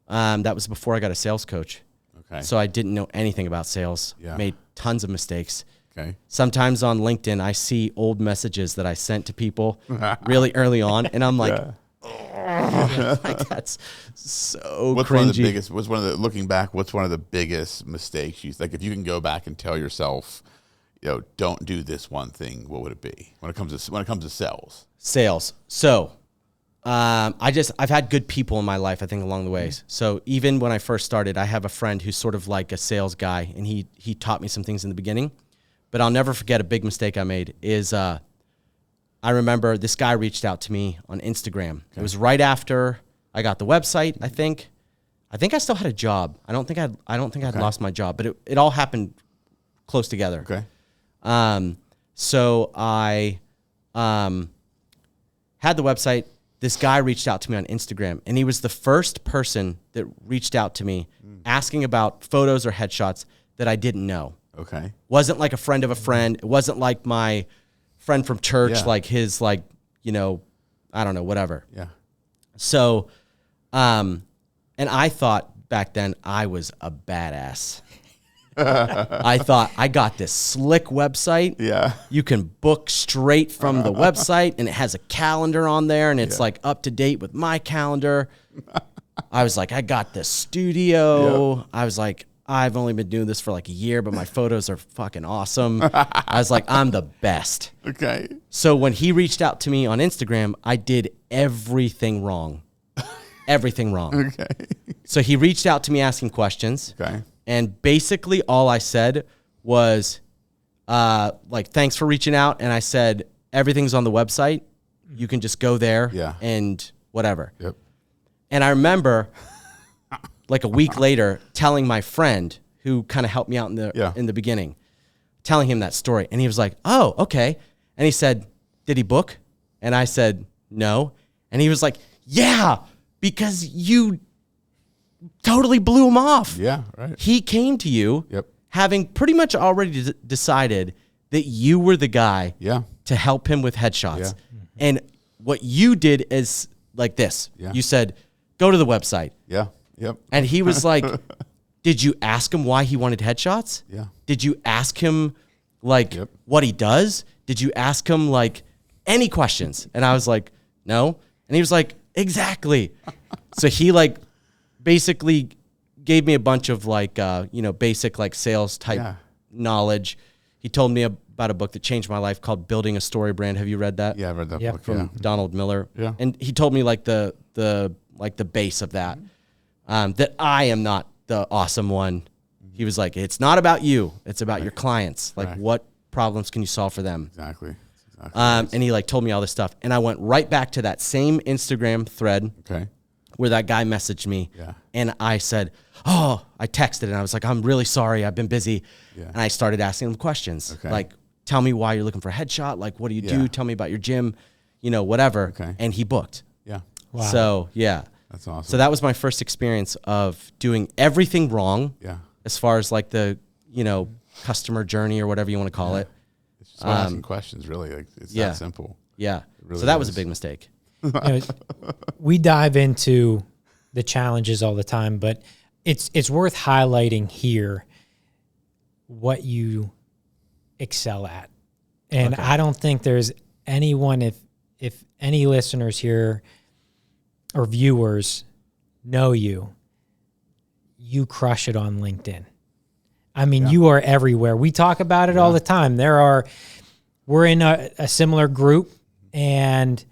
that was before I got a sales coach. Okay. So I didn't know anything about sales. Yeah. Made tons of mistakes. Okay. Sometimes on LinkedIn, I see old messages that I sent to people really early on, and I'm like, like that's so cringy. What's one of the biggest mistakes like if you can go back and tell yourself, don't do this one thing, what would it be when it comes to sales? So I've had good people in my life, I think, along the ways. So even when I first started, I have a friend who's sort of like a sales guy, and he taught me some things in the beginning. But I'll never forget a big mistake I made is I remember this guy reached out to me on Instagram. Okay. It was right after I got the website, I think. I think I still had a job. I don't think I'd lost my job, but it all happened close together. Okay. So I had the website. This guy reached out to me on Instagram, and he was the first person that reached out to me asking about photos or headshots that I didn't know. Okay. Wasn't like a friend of a friend. It wasn't like my friend from church, like his, like, I don't know, whatever. Yeah. So, and I thought back then I was a badass. I thought I got this slick website. Yeah. You can book straight from the website, and it has a calendar on there, and it's like up to date with my calendar. I was like, I got this studio. Yep. I was like, I've only been doing this for like a year, but my photos are fucking awesome. I was like, I'm the best. Okay. So when he reached out to me on Instagram, I did everything wrong. Everything wrong. Okay. So he reached out to me asking questions. Okay. And basically all I said was, like, thanks for reaching out. And I said, everything's on the website. You can just go there and whatever. Yep. And I remember like a week later telling my friend who kind of helped me out in the beginning, telling him that story. And he was like, oh, okay. And he said, did he book? And I said, no. And he was like, yeah, because you totally blew him off. Yeah, right. He came to you having pretty much already decided that you were the guy to help him with headshots. Yeah. And what you did is like this. Yeah. You said, go to the website. Yeah. Yep. And he was like, did you ask him why he wanted headshots? Yeah. Did you ask him like what he does? Did you ask him like any questions? And I was like, no. And he was like, exactly. So he like basically gave me a bunch of like, basic like sales type knowledge. He told me about a book that changed my life called Building a Story Brand. Have you read that? Yeah, I read that book from Donald Miller. Yeah. And he told me like the base of that, that I am not the awesome one. He was like, it's not about you. It's about your clients. Like what problems can you solve for them? Exactly. And he like told me all this stuff. And I went right back to that same Instagram thread where that guy messaged me. Yeah. And I said, I texted and I was like, I'm really sorry. I've been busy. Yeah. And I started asking him questions. Like, tell me why you're looking for a headshot. Like, what do you do? Tell me about your gym, whatever. And he booked. Yeah. Wow. So that's awesome. So that was my first experience of doing everything wrong. Yeah. As far as like the, customer journey or whatever you want to call it. It's just asking questions, really. Like it's that simple. Yeah. Really so that was a big mistake. We dive into the challenges all the time, but it's worth highlighting here what you excel at. And I don't think there's anyone, if any listeners here or viewers know you crush it on LinkedIn. I mean, you are everywhere. We talk about it all the time. We're in a similar group, and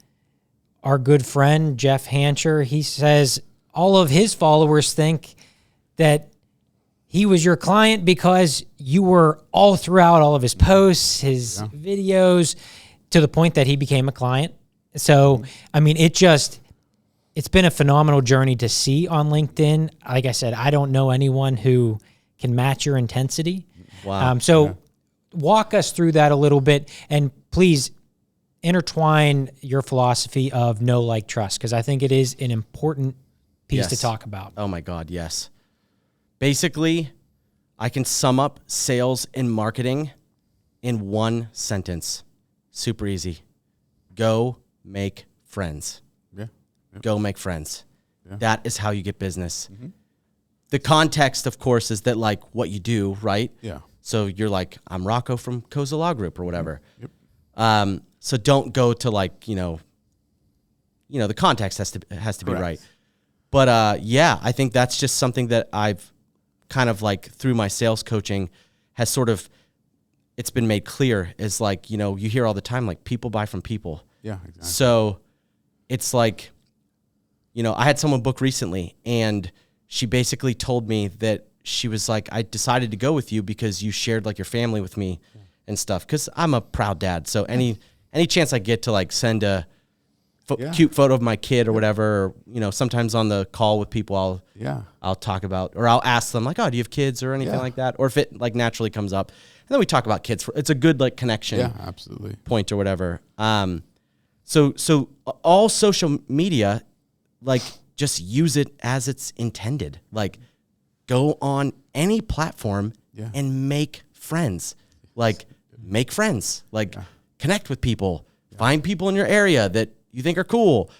our good friend, Jeff Hancher, he says all of his followers think that he was your client because you were all throughout all of his posts, his videos, to the point that he became a client. So, I mean, it's been a phenomenal journey to see on LinkedIn. Like I said, I don't know anyone who can match your intensity. Wow. Walk us through that a little bit, and please intertwine your philosophy of know, like, trust, because I think it is an important piece to talk about. Oh my God, yes. Basically, I can sum up sales and marketing in one sentence. Super easy. Go make friends. Yeah. Go make friends. Yeah. That is how you get business. Mm-hmm. The context, of course, is that like what you do, right? Yeah. So you're like, I'm Rocco from Koza Law Group or whatever. Yep. So don't go to like, the context has to be right. But I think that's just something that I've kind of like through my sales coaching has sort of, it's been made clear is like, you hear all the time, like people buy from people. Yeah, exactly. So it's like, I had someone book recently and she basically told me that she was like, I decided to go with you because you shared like your family with me and stuff. Cause I'm a proud dad. So any chance I get to like send a cute photo of my kid or whatever, or, sometimes on the call with people, I'll talk about, or I'll ask them like, oh, do you have kids or anything like that? Or if it like naturally comes up, and then we talk about kids. It's a good like connection absolutely. Point or whatever. So all social media, like just use it as it's intended. Like go on any platform and make friends, like make friends, like connect with people, find people in your area that you think are cool,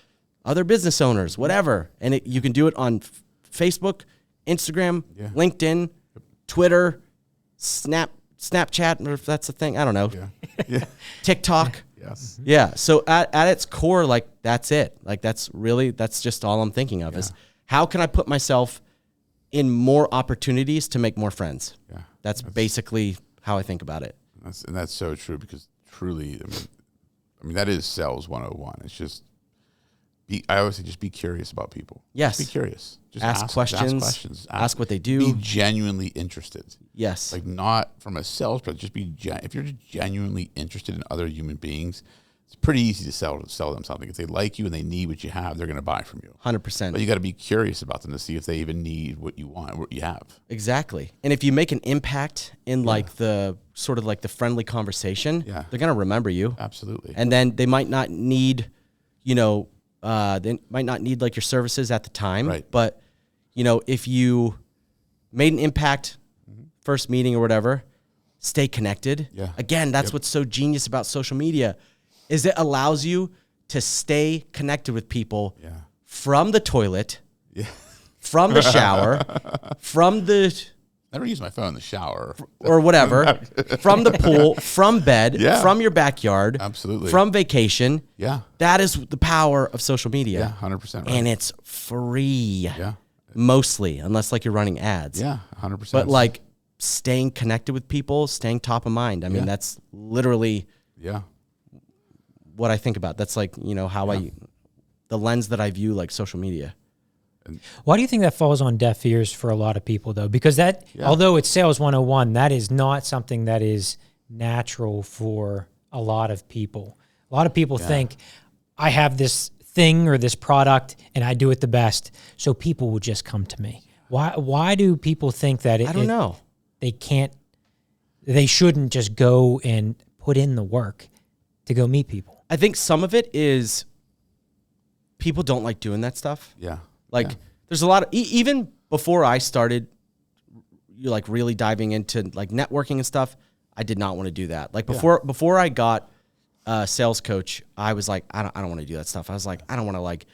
other business owners, whatever. And you can do it on Facebook, Instagram, LinkedIn, Twitter, Snapchat, or if that's a thing, I don't know. TikTok. Yes. Yeah. So at its core, like that's it. Like that's just all I'm thinking of is how can I put myself in more opportunities to make more friends? Yeah. That's basically how I think about it. That's so true because truly, I mean that is sales 101. It's just I always say just be curious about people. Yes. Just be curious. Just ask questions. Ask what they do. Be genuinely interested. Yes. Like not from a sales perspective, if you're just genuinely interested in other human beings, it's pretty easy to sell them something. If they like you and they need what you have, they're going to buy from you. 100%. But you got to be curious about them to see if they even need what you want, what you have. Exactly. And if you make an impact in like the sort of like the friendly conversation, they're going to remember you. Absolutely. And then they might not need, they might not need like your services at the time. Right. But, if you made an impact, first meeting or whatever, stay connected. Yeah. Again, that's what's so genius about social media is it allows you to stay connected with people from the toilet, from the shower, from the... I never use my phone in the shower. Or whatever, from the pool, from bed, from your backyard. Absolutely. From vacation. Yeah. That is the power of social media. Yeah, 100% right. And it's free. Yeah. Mostly, unless like you're running ads. Yeah, 100%. But like staying connected with people, staying top of mind. I mean, that's literally what I think about. That's like, how the lens that I view like social media. Why do you think that falls on deaf ears for a lot of people though? Because although it's sales 101, that is not something that is natural for a lot of people. A lot of people think I have this thing or this product and I do it the best, so people will just come to me. Why do people think that I don't know. They shouldn't just go and put in the work to go meet people? I think some of it is people don't like doing that stuff. Yeah. There's a lot of, even before I started like really diving into like networking and stuff, I did not want to do that. Like before I got a sales coach, I was like, I don't want to do that stuff. I was like, I don't want to like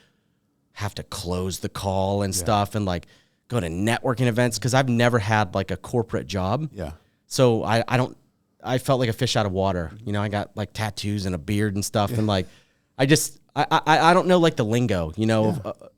have to close the call and stuff and like go to networking events. Cause I've never had like a corporate job. Yeah. So I felt like a fish out of water. I got like tattoos and a beard and stuff. And like, I don't know like the lingo,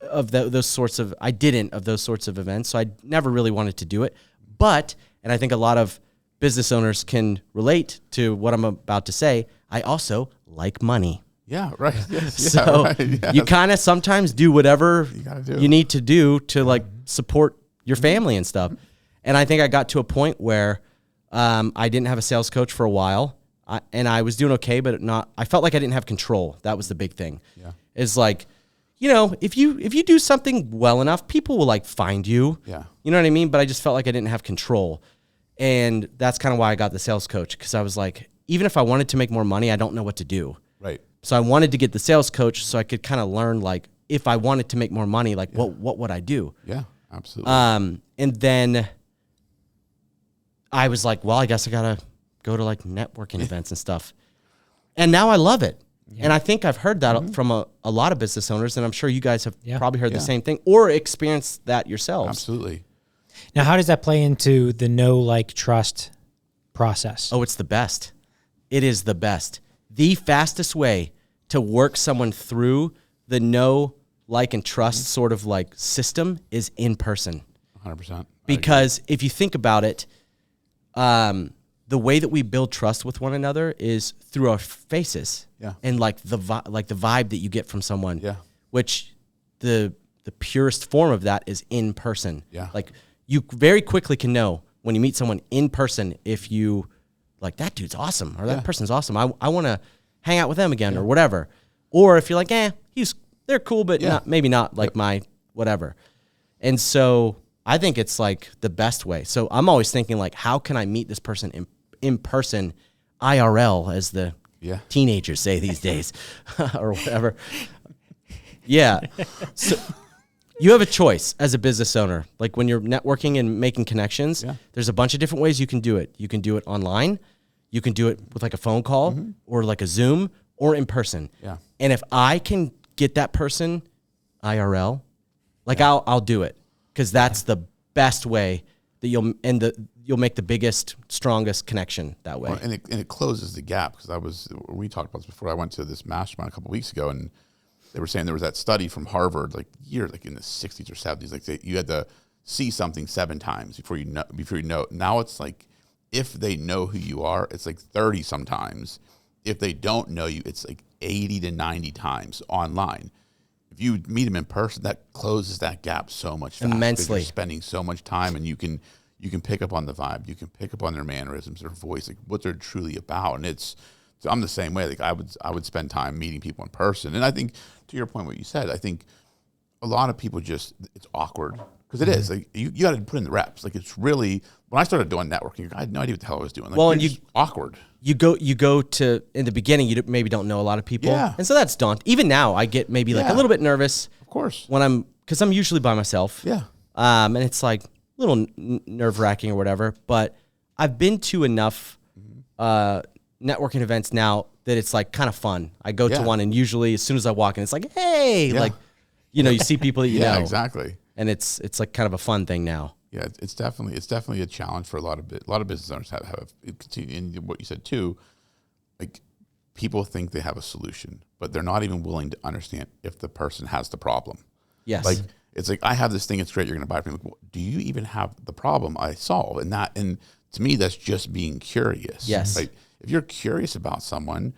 of those sorts of, I didn't of those sorts of events. So I never really wanted to do it. But, and I think a lot of business owners can relate to what I'm about to say, I also like money. Yeah, right. So you kind of sometimes do whatever you need to do to like support your family and stuff. And I think I got to a point where I didn't have a sales coach for a while. And I was doing okay, but I felt like I didn't have control. That was the big thing. Yeah. It's like, if you do something well enough, people will like find you. Yeah. You know what I mean? But I just felt like I didn't have control. And that's kind of why I got the sales coach. Cause I was like, even if I wanted to make more money, I don't know what to do. Right. So I wanted to get the sales coach so I could kind of learn like, if I wanted to make more money, like what would I do? Yeah, absolutely. And then I was like, well, I guess I got to go to like networking events and stuff. And now I love it. Yeah. And I think I've heard that from a lot of business owners, and I'm sure you guys have probably heard the same thing or experienced that yourselves. Absolutely. Now, how does that play into the know, like, trust process? Oh, it's the best. It is the best. The fastest way to work someone through the know, like, and trust sort of like system is in person. 100%. Because if you think about it, the way that we build trust with one another is through our faces, and like the vibe that you get from someone. Yeah, which the purest form of that is in person. Yeah, like you very quickly can know when you meet someone in person if you like that dude's awesome or that person's awesome. I want to hang out with them again or whatever. Or if you're like, they're cool, but maybe not like my whatever. And so I think it's like the best way. So I'm always thinking like, how can I meet this person in person, IRL, as the teenagers say these days, or whatever. Yeah. So you have a choice as a business owner. Like when you're networking and making connections, there's a bunch of different ways you can do it. You can do it online. You can do it with like a phone call or like a Zoom or in person. Yeah. And if I can get that person IRL, like I'll do it. Because that's the best way that you'll make the biggest, strongest connection that way. Well, and it closes the gap. Because we talked about this before. I went to this mastermind a couple of weeks ago, and they were saying there was that study from Harvard, like in the 60s or 70s, like you had to see something 7 times before you know. Now it's like if they know who you are, it's like 30 sometimes. If they don't know you, it's like 80 to 90 times online. If you meet them in person, that closes that gap so much faster. Immensely. You're spending so much time, and you can pick up on the vibe. You can pick up on their mannerisms, their voice, like what they're truly about. And So I'm the same way. Like I would spend time meeting people in person. And I think to your point, what you said, I think a lot of people it's awkward because it is like you got to put in the reps. Like it's really, when I started doing networking, I had no idea what the hell I was doing. Like, well, and awkward. You go to, in the beginning, you maybe don't know a lot of people. Yeah. And so that's daunting. Even now I get maybe like a little bit nervous. Of course. Because I'm usually by myself. Yeah. And it's like a little nerve wracking or whatever, but I've been to enough networking events now that it's like kind of fun. I go to one and usually as soon as I walk in, it's like, hey, like, you see people that you know. Yeah, exactly. And it's like kind of a fun thing now. Yeah, it's definitely a challenge for a lot of business owners have and what you said too, like people think they have a solution, but they're not even willing to understand if the person has the problem. Yes. Like it's like, I have this thing, it's great, you're going to buy it from me. Like, well, do you even have the problem I solve? And to me, that's just being curious. Yes. Right? If you're curious about someone,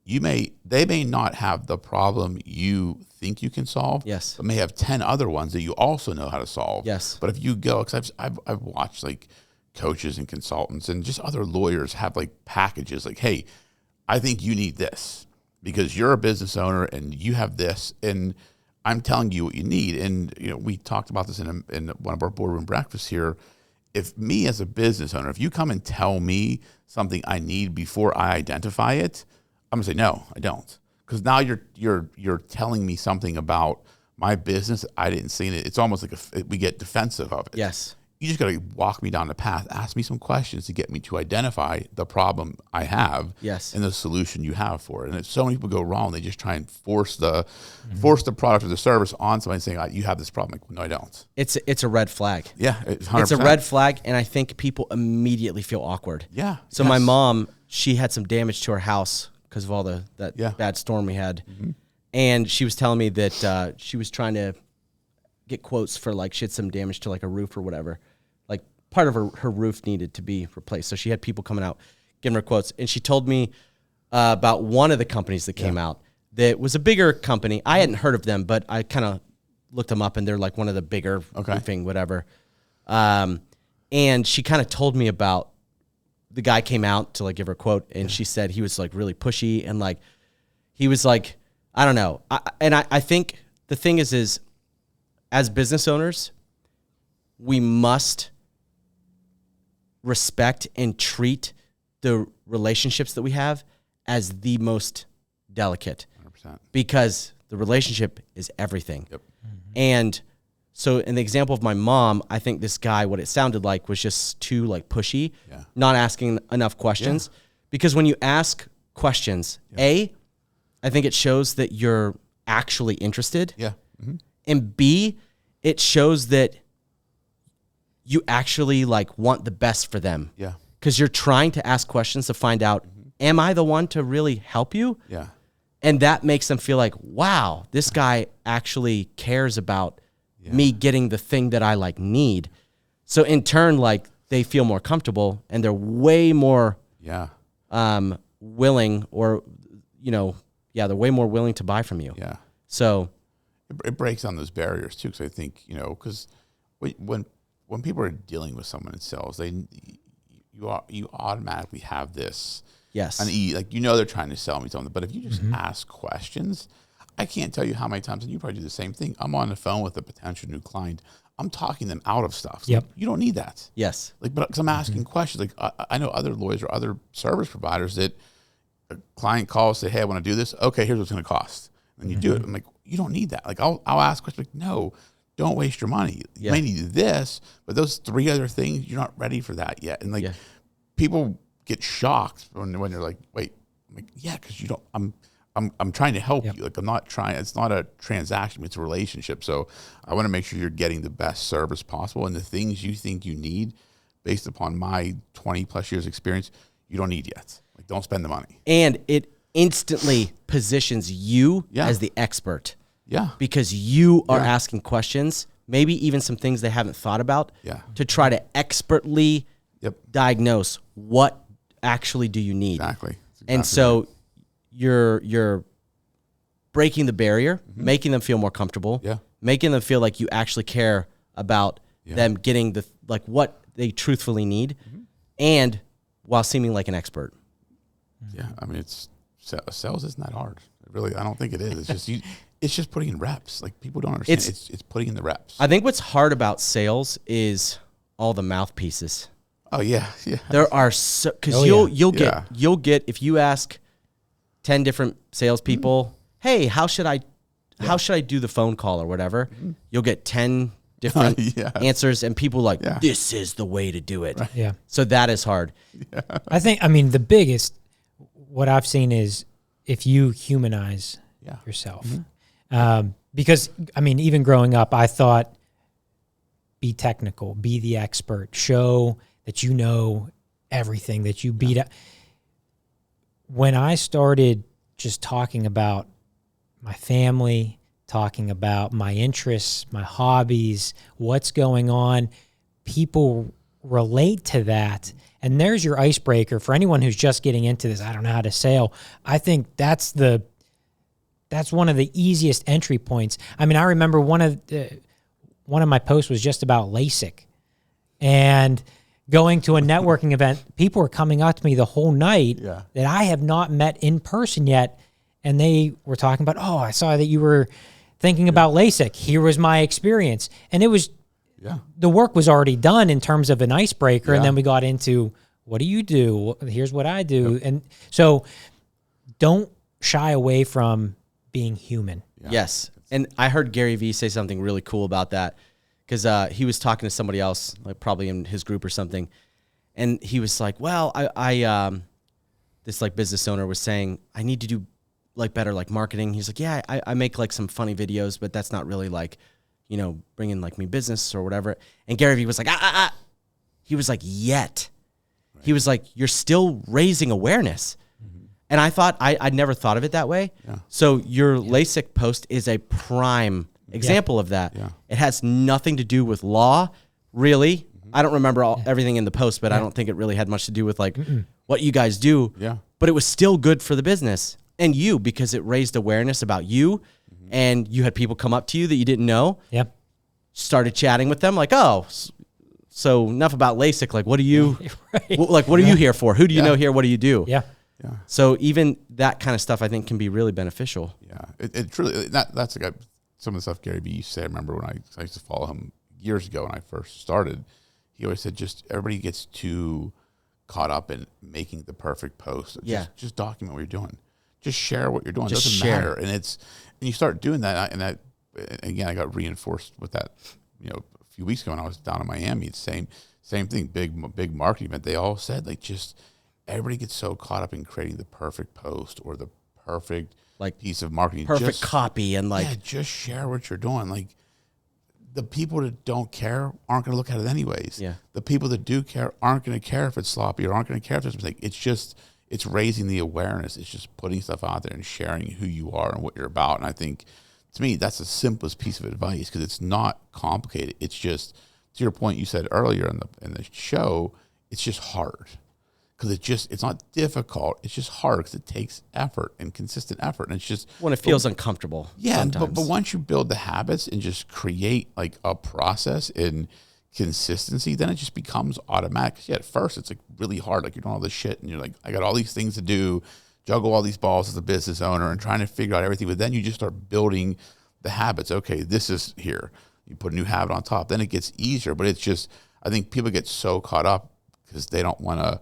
they may not have the problem you think you can solve. Yes. But may have 10 other ones that you also know how to solve. Yes. But if you go, because I've watched like coaches and consultants and just other lawyers have like packages like, hey, I think you need this because you're a business owner and you have this, and I'm telling you what you need. And we talked about this in one of our boardroom breakfasts here. If me as a business owner, if you come and tell me something I need before I identify it, I'm gonna say no, I don't, because now you're telling me something about my business I didn't see it. It's almost like we get defensive of it. Yes. You just got to walk me down the path, ask me some questions to get me to identify the problem I have, yes, and the solution you have for it. And so many people go wrong; they just try and force the product or the service on somebody, saying, "You have this problem." Like, no, I don't. It's a red flag. Yeah, 100%. It's a red flag, and I think people immediately feel awkward. Yeah. So my mom, she had some damage to her house because of all that bad storm we had, and she was telling me that she was trying to get quotes for like she had some damage to like a roof or whatever. Like part of her roof needed to be replaced. So she had people coming out giving her quotes. And she told me about one of the companies that came out that was a bigger company. I hadn't heard of them, but I kind of looked them up and they're like one of the bigger roofing, whatever. And she kind of told me about the guy came out to like give her a quote, and she said he was like really pushy and like he was like, I don't know. I think the thing is as business owners, we must respect and treat the relationships that we have as the most delicate. 100%. Because the relationship is everything. Yep. And so in the example of my mom, I think this guy, what it sounded like was just too like pushy, not asking enough questions. Because when you ask questions, I think it shows that you're actually interested. Yeah. Mm-hmm. And B, it shows that you actually like want the best for them. Yeah. Because you're trying to ask questions to find out, am I the one to really help you? Yeah. And that makes them feel like, wow, this guy actually cares about me getting the thing that I like need. So in turn, like they feel more comfortable and they're way more willing, or they're way more willing to buy from you. Yeah. So it breaks down those barriers too, because I think because when people are dealing with someone in sales, you automatically have this like they're trying to sell me something. But if you just ask questions, I can't tell you how many times, and you probably do the same thing. I'm on the phone with a potential new client. I'm talking them out of stuff. Yep. Like, you don't need that. Yes. Like, but because I'm asking questions. Like I know other lawyers or other service providers that a client calls, say, "Hey, I want to do this. Okay, here's what's going to cost." And you do it. I'm like, you don't need that. Like I'll ask questions. Like, no, don't waste your money. You may need this, but those 3 other things, you're not ready for that yet. And like people get shocked when they're like, wait, I'm like, yeah, because you don't. I'm trying to help you. Like I'm not trying. It's not a transaction. It's a relationship. So I want to make sure you're getting the best service possible, and the things you think you need, based upon my 20+ years experience, you don't need yet. Like don't spend the money. And it instantly positions you as the expert. Yeah. Because you are asking questions, maybe even some things they haven't thought about, to try to expertly diagnose what actually do you need. Exactly. And so you're breaking the barrier, making them feel more comfortable, making them feel like you actually care about them getting the what they truthfully need, and while seeming like an expert. Yeah, I mean, sales isn't that hard. Really, I don't think it is. It's just it's just putting in reps. Like people don't understand. It's putting in the reps. I think what's hard about sales is all the mouthpieces. Oh yeah. There are because you'll get if you ask 10 different salespeople, hey, how should I do the phone call or whatever? You'll get 10 different answers, and people like, this is the way to do it. Right. Yeah. So that is hard. Yeah. I mean, the biggest, what I've seen is if you humanize yourself. Because, I mean, even growing up, I thought, be technical, be the expert, show that you know everything, that you beat up. When I started just talking about my family, talking about my interests, my hobbies, what's going on, people relate to that. And there's your icebreaker for anyone who's just getting into this. I don't know how to sell. I think that's one of the easiest entry points. I mean, I remember one of my posts was just about LASIK, and going to a networking event, people were coming up to me the whole night that I have not met in person yet. And they were talking about, I saw that you were thinking about LASIK. Here was my experience. And it was, the work was already done in terms of an icebreaker. And then we got into, what do you do? Here's what I do. And so don't shy away from being human. Yes. And I heard Gary Vee say something really cool about that, because he was talking to somebody else, like probably in his group or something. And he was like, well, I this like business owner was saying, I need to do like better, like marketing. He's like, yeah, I make like some funny videos, but that's not really like, bringing like me business or whatever. And Gary Vee was like, he was like, yet. Right. He was like, you're still raising awareness. And I thought, I'd never thought of it that way. Yeah. So your LASIK post is a prime example of that. Yeah. It has nothing to do with law, really. I don't remember everything in the post, but I don't think it really had much to do with like what you guys do. Yeah. But it was still good for the business and you, because it raised awareness about you, and you had people come up to you that you didn't know. Yep. Started chatting with them like, so enough about LASIK. Like, what do you, what are you here for? Who do you know here? What do you do? Yeah. Yeah. So even that kind of stuff, I think, can be really beneficial. Yeah. It really, that's like some of the stuff Gary Vee used to say. I remember when I used to follow him years ago when I first started. He always said, just everybody gets too caught up in making the perfect post. Just document what you're doing. Just share what you're doing. It doesn't matter. And you start doing that. And that, again, I got reinforced with that, a few weeks ago when I was down in Miami. It's same thing. Big marketing event. They all said, like, just everybody gets so caught up in creating the perfect post or the perfect piece of marketing. Perfect copy and just share what you're doing. Like, the people that don't care aren't going to look at it anyways. Yeah. The people that do care aren't going to care if it's sloppy or aren't going to care if there's a mistake. It's raising the awareness. It's just putting stuff out there and sharing who you are and what you're about. And I think, to me, that's the simplest piece of advice, because it's not complicated. It's just, to your point you said earlier in the show, it's just hard. Because it's not difficult. It's just hard because it takes effort and consistent effort. And it's just when it feels uncomfortable. Yeah, sometimes. But once you build the habits and just create like a process and consistency, then it just becomes automatic. Because at first it's like really hard. Like you're doing all this shit and you're like, I got all these things to do, juggle all these balls as a business owner and trying to figure out everything. But then you just start building the habits. Okay, this is here. You put a new habit on top. Then it gets easier. But it's just, I think people get so caught up because they don't want to.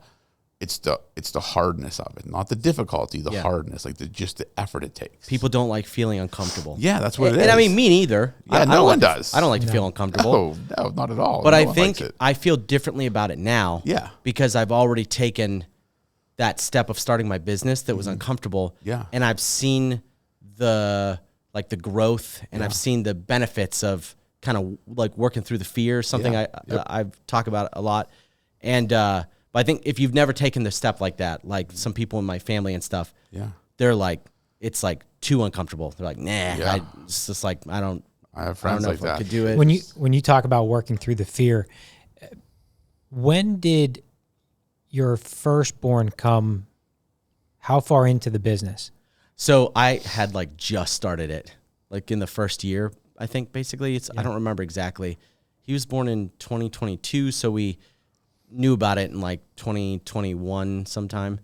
It's the hardness of it, not the difficulty, the hardness, like just the effort it takes. People don't like feeling uncomfortable. Yeah, that's what it is. And I mean, me neither. Yeah, no one does. I don't like to feel uncomfortable. No, not at all. But I think I feel differently about it now. Yeah. Because I've already taken that step of starting my business that was uncomfortable. Yeah. And I've seen the growth and I've seen the benefits of kind of like working through the fear, something I've talked about a lot. And, but I think if you've never taken the step like that, like some people in my family and stuff, they're like, it's like too uncomfortable. They're like, nah, it's just like, I have friends like that. I could do it. When you talk about working through the fear, when did your firstborn come? How far into the business? So I had like just started it, like in the first year, I think basically I don't remember exactly. He was born in 2022. So we knew about it in like 2021 sometime.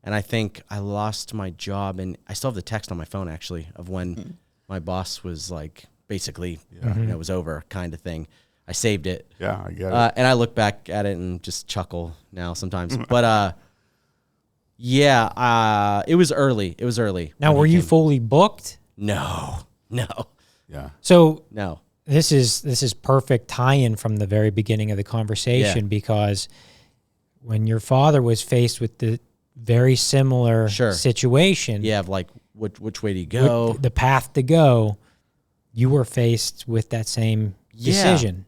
And I think I lost my job, and I still have the text on my phone actually of when my boss was like, basically, it was over kind of thing. I saved it. Yeah, I get it. And I look back at it and just chuckle now sometimes. But it was early. It was early. Now, were you fully booked? No. Yeah. So No. This is perfect tie-in from the very beginning of the conversation because when your father was faced with the very similar situation, of like which way do you go? The path to go, you were faced with that same decision.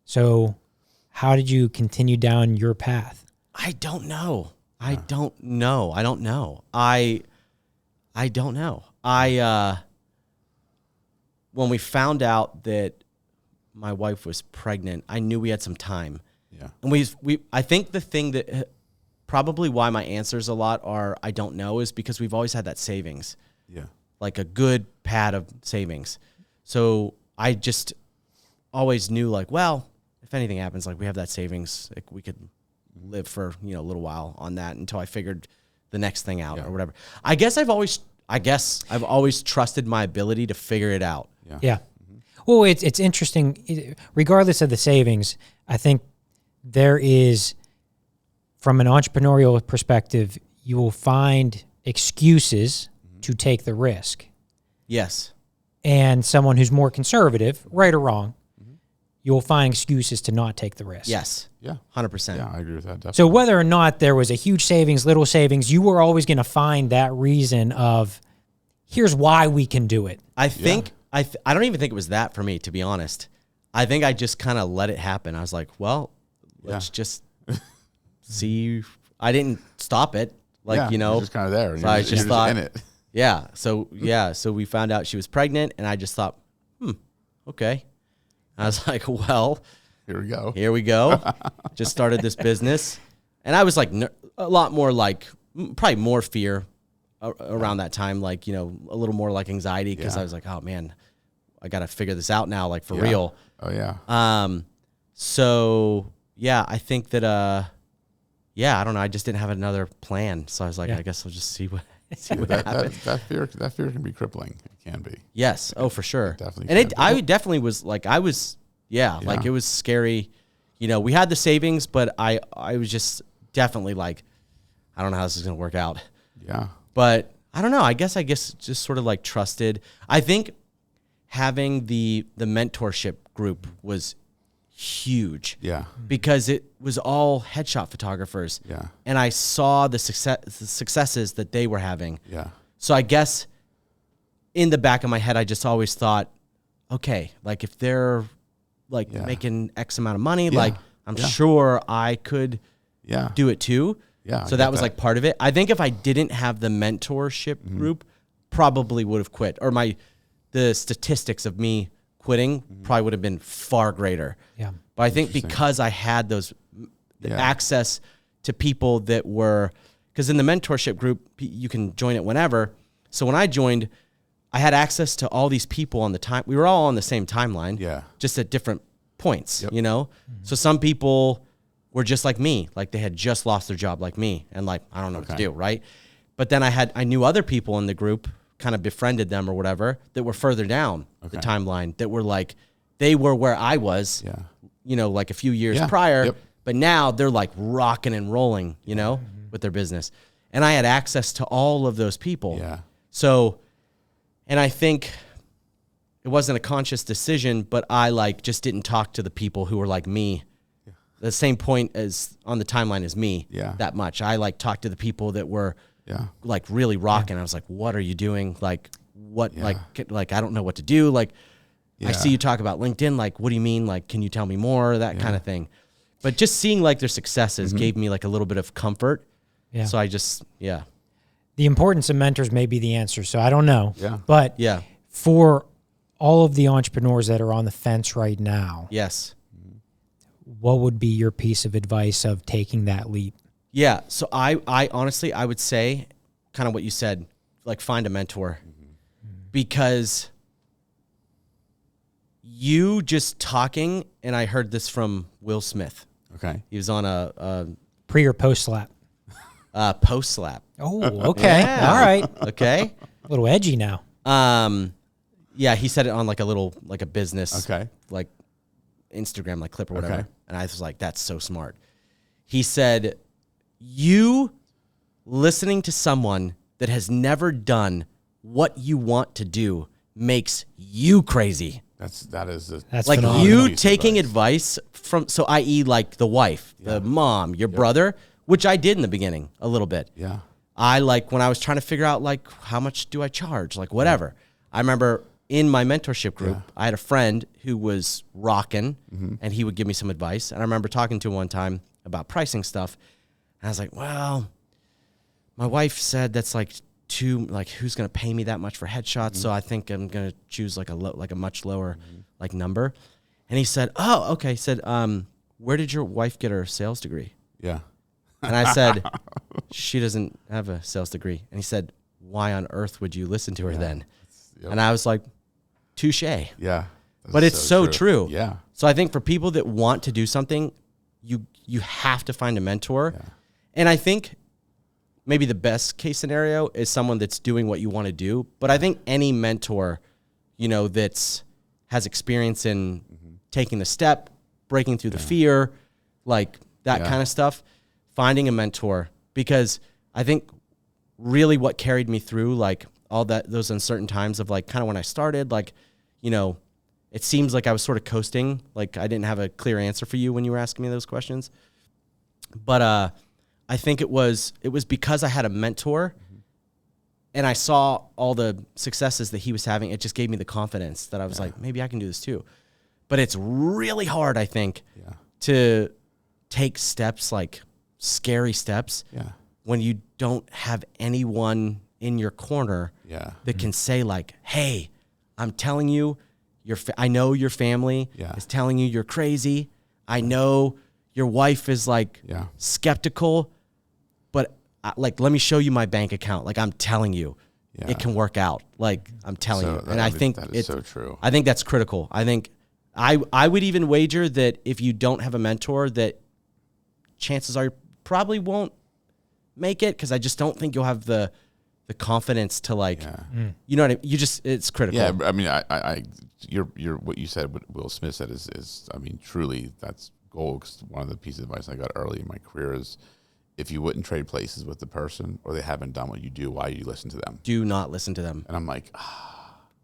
So how did you continue down your path? I don't know. I don't know. I don't know. When we found out that my wife was pregnant, I knew we had some time. Yeah. And I think the thing that probably why my answers a lot are I don't know is because we've always had that savings. Yeah. Like a good pad of savings. So I just always knew like, well, if anything happens, like we have that savings, like we could live for, a little while on that until I figured the next thing out or whatever. I guess I've always trusted my ability to figure it out. Yeah. Well, it's interesting. Regardless of the savings, I think there is, from an entrepreneurial perspective, you will find excuses to take the risk. Yes. And someone who's more conservative, right or wrong, you'll find excuses to not take the risk. Yes. Yeah. 100%. Yeah, I agree with that. Definitely. So whether or not there was a huge savings, little savings, you were always going to find that reason of, here's why we can do it. I think, I don't even think it was that for me, to be honest. I think I just kind of let it happen. I was like, well, let's just see. I didn't stop it. Like, you're just kind of there. And so I just thought, in it. Yeah. So we found out she was pregnant, and I just thought, okay. I was like, well, here we go. Just started this business. And I was like a lot more like, probably more fear around that time, like, a little more like anxiety because I was like, oh man, I got to figure this out now, like for real. Oh yeah. So yeah, I think that, I don't know. I just didn't have another plan. So I was like, I guess I'll just see what happens. That fear can be crippling. It can be. Yes. Oh, for sure. Definitely. And I definitely was like, like it was scary. We had the savings, but I was just definitely like, I don't know how this is going to work out. Yeah. But I don't know. I guess just sort of like trusted. I think having the mentorship group was huge. Yeah. Because it was all headshot photographers. Yeah. And I saw the successes that they were having. Yeah. So I guess in the back of my head, I just always thought, okay, like if they're like making X amount of money, like I'm sure I could do it too. Yeah. So that was like part of it. I think if I didn't have the mentorship group, probably would have quit, or the statistics of me quitting probably would have been far greater. Yeah. But I think because I had those access to people that were, because in the mentorship group, you can join it whenever. So when I joined, I had access to all these people on the time. We were all on the same timeline, just at different points, So some people were just like me, like they had just lost their job like me, and like, I don't know what to do, right? But then I knew other people in the group, kind of befriended them or whatever, that were further down the timeline, that were like, they were where I was, like a few years prior, but now they're like rocking and rolling, with their business. And I had access to all of those people. Yeah. So, and I think it wasn't a conscious decision, but I like just didn't talk to the people who were like me, the same point as on the timeline as me, that much. I like talked to the people that were like really rocking. I was like, what are you doing? Like what, like, I don't know what to do. Like, I see you talk about LinkedIn. Like, what do you mean? Like, can you tell me more? That kind of thing. But just seeing like their successes gave me like a little bit of comfort. Yeah. So I just, the importance of mentors may be the answer. So I don't know. Yeah. But for all of the entrepreneurs that are on the fence right now, what would be your piece of advice of taking that leap? Yeah. So I honestly, I would say kind of what you said, like find a mentor, because you just talking, and I heard this from Will Smith. Okay. He was on a pre or post slap. Post slap. Oh, okay. Yeah. All right. Okay. A little edgy now. Yeah, he said it on like a business, Okay. like Instagram, like clip or whatever. Okay. And I was like, that's so smart. He said, you listening to someone that has never done what you want to do makes you crazy. That's like phenomenal. you taking advice from, so i.e. like the wife, the mom, your brother, which I did in the beginning a little bit. Yeah. I like when I was trying to figure out like how much do I charge, like whatever. I remember in my mentorship group, I had a friend who was rocking and he would give me some advice. And I remember talking to him one time about pricing stuff. And I was like, well, my wife said that's like who's going to pay me that much for headshots? So I think I'm going to choose like a much lower like number. And he said, oh, okay. He said, where did your wife get her sales degree? Yeah. And I said, she doesn't have a sales degree. And he said, why on earth would you listen to her then? Yep. And I was like, touche. Yeah. But it's so true. Yeah. So I think for people that want to do something, you have to find a mentor. Yeah. And I think maybe the best case scenario is someone that's doing what you want to do. But I think any mentor, has experience in taking the step, breaking through the fear, like that kind of stuff, finding a mentor. Because I think really what carried me through like all those uncertain times of like kind of when I started, like, it seems like I was sort of coasting. Like I didn't have a clear answer for you when you were asking me those questions. But I think it was because I had a mentor and I saw all the successes that he was having. It just gave me the confidence that I was like, maybe I can do this too. But it's really hard, I think, to take steps, like scary steps, when you don't have anyone in your corner that can say like, hey, I'm telling you, I know your family is telling you you're crazy. I know your wife is like skeptical, but like, let me show you my bank account. Like I'm telling you, it can work out. Like I'm telling you. And I think that is so true. I think that's critical. I think I would even wager that if you don't have a mentor, that chances are you probably won't make it. Cause I just don't think you'll have the confidence to like, you know what I mean? It's critical. Yeah. I mean, you're what you said, what Will Smith said is, I mean, truly that's gold. Cause one of the pieces of advice I got early in my career is if you wouldn't trade places with the person or they haven't done what you do, why do you listen to them? Do not listen to them. And I'm like,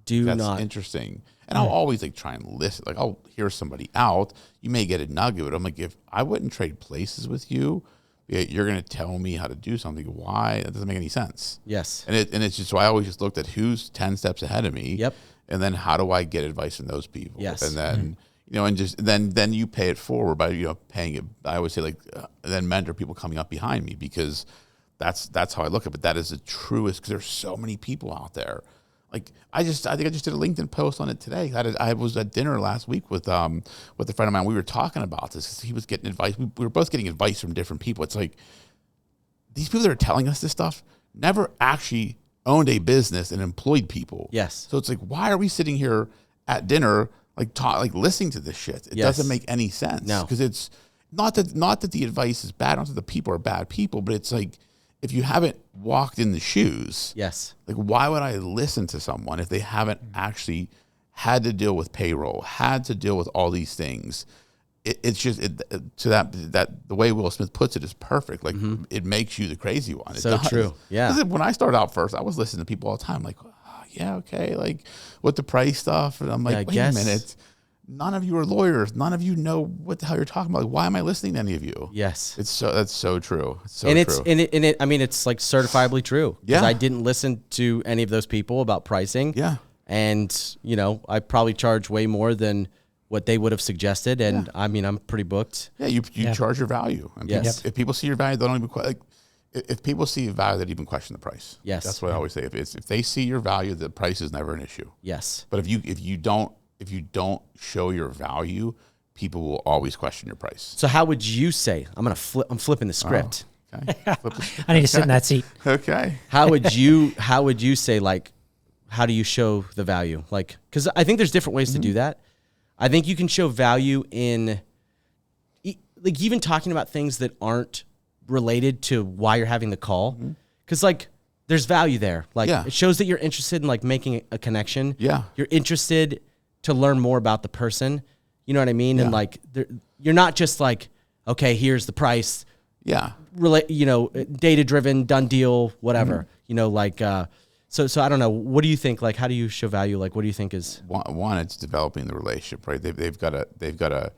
that's interesting. And I'll always like try and listen. Like I'll hear somebody out. You may get a nugget, but I'm like, if I wouldn't trade places with you, you're going to tell me how to do something. Why? That doesn't make any sense. Yes. And it's just, so I always just looked at who's 10 steps ahead of me. Yep. And then how do I get advice from those people? Yes. And then, and just, then you pay it forward by, paying it. I always say like, then mentor people coming up behind me, because that's how I look at it. But that is the truest, because there's so many people out there. Like I think I just did a LinkedIn post on it today. I was at dinner last week with a friend of mine. We were talking about this. He was getting advice. We were both getting advice from different people. It's like these people that are telling us this stuff never actually owned a business and employed people. Yes. So it's like, why are we sitting here at dinner like listening to this shit? It doesn't make any sense. No, because it's not that the advice is bad. Not that the people are bad people, but it's like, if you haven't walked in the shoes, like why would I listen to someone if they haven't actually had to deal with payroll, had to deal with all these things? It's just to that the way Will Smith puts it is perfect. Like it makes you the crazy one. So true. Yeah. Because when I started out first, I was listening to people all the time, like, oh, yeah, okay, like with the price stuff, and I'm like, wait a minute. None of you are lawyers. None of you know what the hell you're talking about. Like, why am I listening to any of you? Yes. That's so true. It's so true. I mean, it's like certifiably true. Because I didn't listen to any of those people about pricing. Yeah. And, I probably charge way more than what they would have suggested. And I mean, I'm pretty booked. Yeah, you charge your value. And if people see your value, they don't even like. If people see your value, they even question the price. Yes. That's what I always say. If they see your value, the price is never an issue. Yes. But if you don't show your value, people will always question your price. So how would you say? I'm flipping the script. Oh, okay. I need to sit in that seat. Okay. How would you say, like, how do you show the value? Like, because I think there's different ways to do that. I think you can show value in, like, even talking about things that aren't related to why you're having the call. Because like there's value there. Like it shows that you're interested in like making a connection. Yeah. You're interested to learn more about the person. You know what I mean? Yeah. And like you're not just like, okay, here's the price. Yeah. Data driven, done deal, whatever. You know, like so I don't know. What do you think? Like, how do you show value? Like, what do you think is one? It's developing the relationship, right? They've got to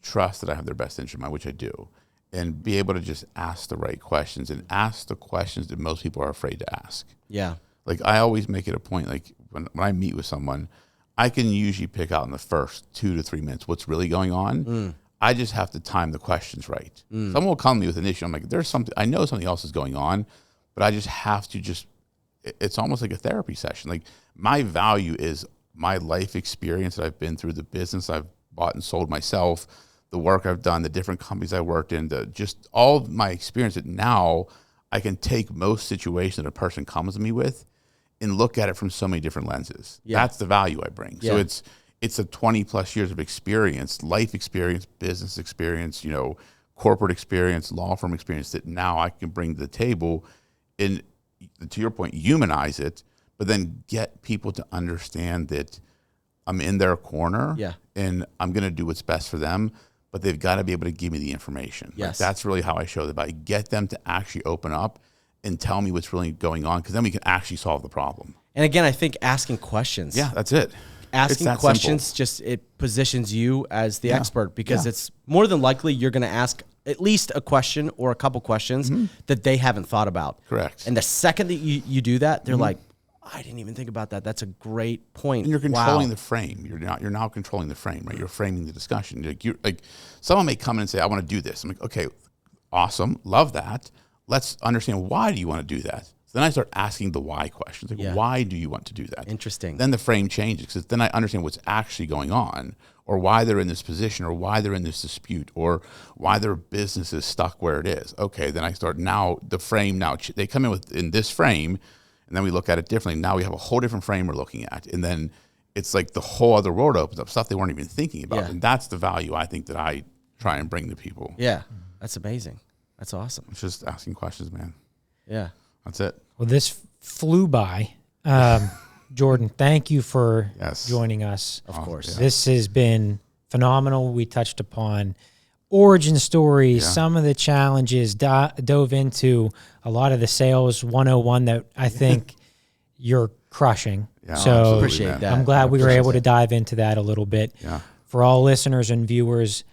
trust that I have their best interest in mind, which I do, and be able to just ask the right questions and ask the questions that most people are afraid to ask. Yeah. Like I always make it a point. Like when I meet with someone, I can usually pick out in the first 2 to 3 minutes what's really going on. I just have to time the questions right. Someone will come to me with an issue. I'm like, there's something, I know something else is going on, but I just have to it's almost like a therapy session. Like my value is my life experience that I've been through, the business I've bought and sold myself, the work I've done, the different companies I worked in, just all of my experience that now I can take most situations that a person comes to me with and look at it from so many different lenses. Yeah. That's the value I bring. Yeah. So it's a 20 plus years of experience, life experience, business experience, corporate experience, law firm experience that now I can bring to the table and, to your point, humanize it, but then get people to understand that I'm in their corner and I'm going to do what's best for them, but they've got to be able to give me the information. Yes. Like that's really how I show the value. Get them to actually open up and tell me what's really going on, because then we can actually solve the problem. And again, I think asking questions. Yeah, that's it. Asking questions, it positions you as the expert, because it's more than likely you're going to ask at least a question or a couple questions that they haven't thought about. Correct. And the second that you do that, they're like, I didn't even think about that. That's a great point. And you're controlling the frame. You're now controlling the frame, right? You're framing the discussion. Like someone may come in and say, I want to do this. I'm like, okay, awesome. Love that. Let's understand, why do you want to do that? So then I start asking the why questions. Like, why do you want to do that? Interesting. Then the frame changes, because then I understand what's actually going on, or why they're in this position, or why they're in this dispute, or why their business is stuck where it is. Okay, then I start the frame they come in this frame, and then we look at it differently. Now we have a whole different frame we're looking at. And then it's like the whole other world opens up, stuff they weren't even thinking about. Yeah. And that's the value I think that I try and bring to people. Yeah, that's amazing. That's awesome. It's just asking questions, man. Yeah. That's it. Well, this flew by. Jordan, thank you for joining us. Of course. Yeah. This has been phenomenal. We touched upon origin stories, some of the challenges, dove into a lot of the sales 101 that I think you're crushing. Yeah, so appreciate that. I'm glad we were able to dive into that a little bit. Yeah. For all listeners and viewers,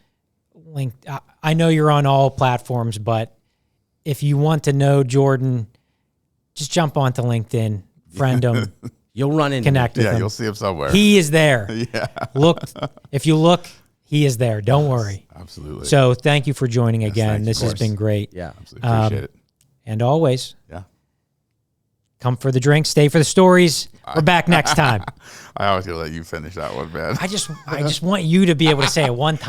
I know you're on all platforms, but if you want to know Jordan, just jump onto LinkedIn, friend him. You'll run into connect with him. Yeah, you'll see him somewhere. He is there. Yeah. If you look, he is there. Don't worry. Absolutely. So thank you for joining again. This has been great. Yeah. Absolutely appreciate it. And always, come for the drinks, stay for the stories. We're back next time. I always gonna let you finish that one, man. I just want you to be able to say it one time.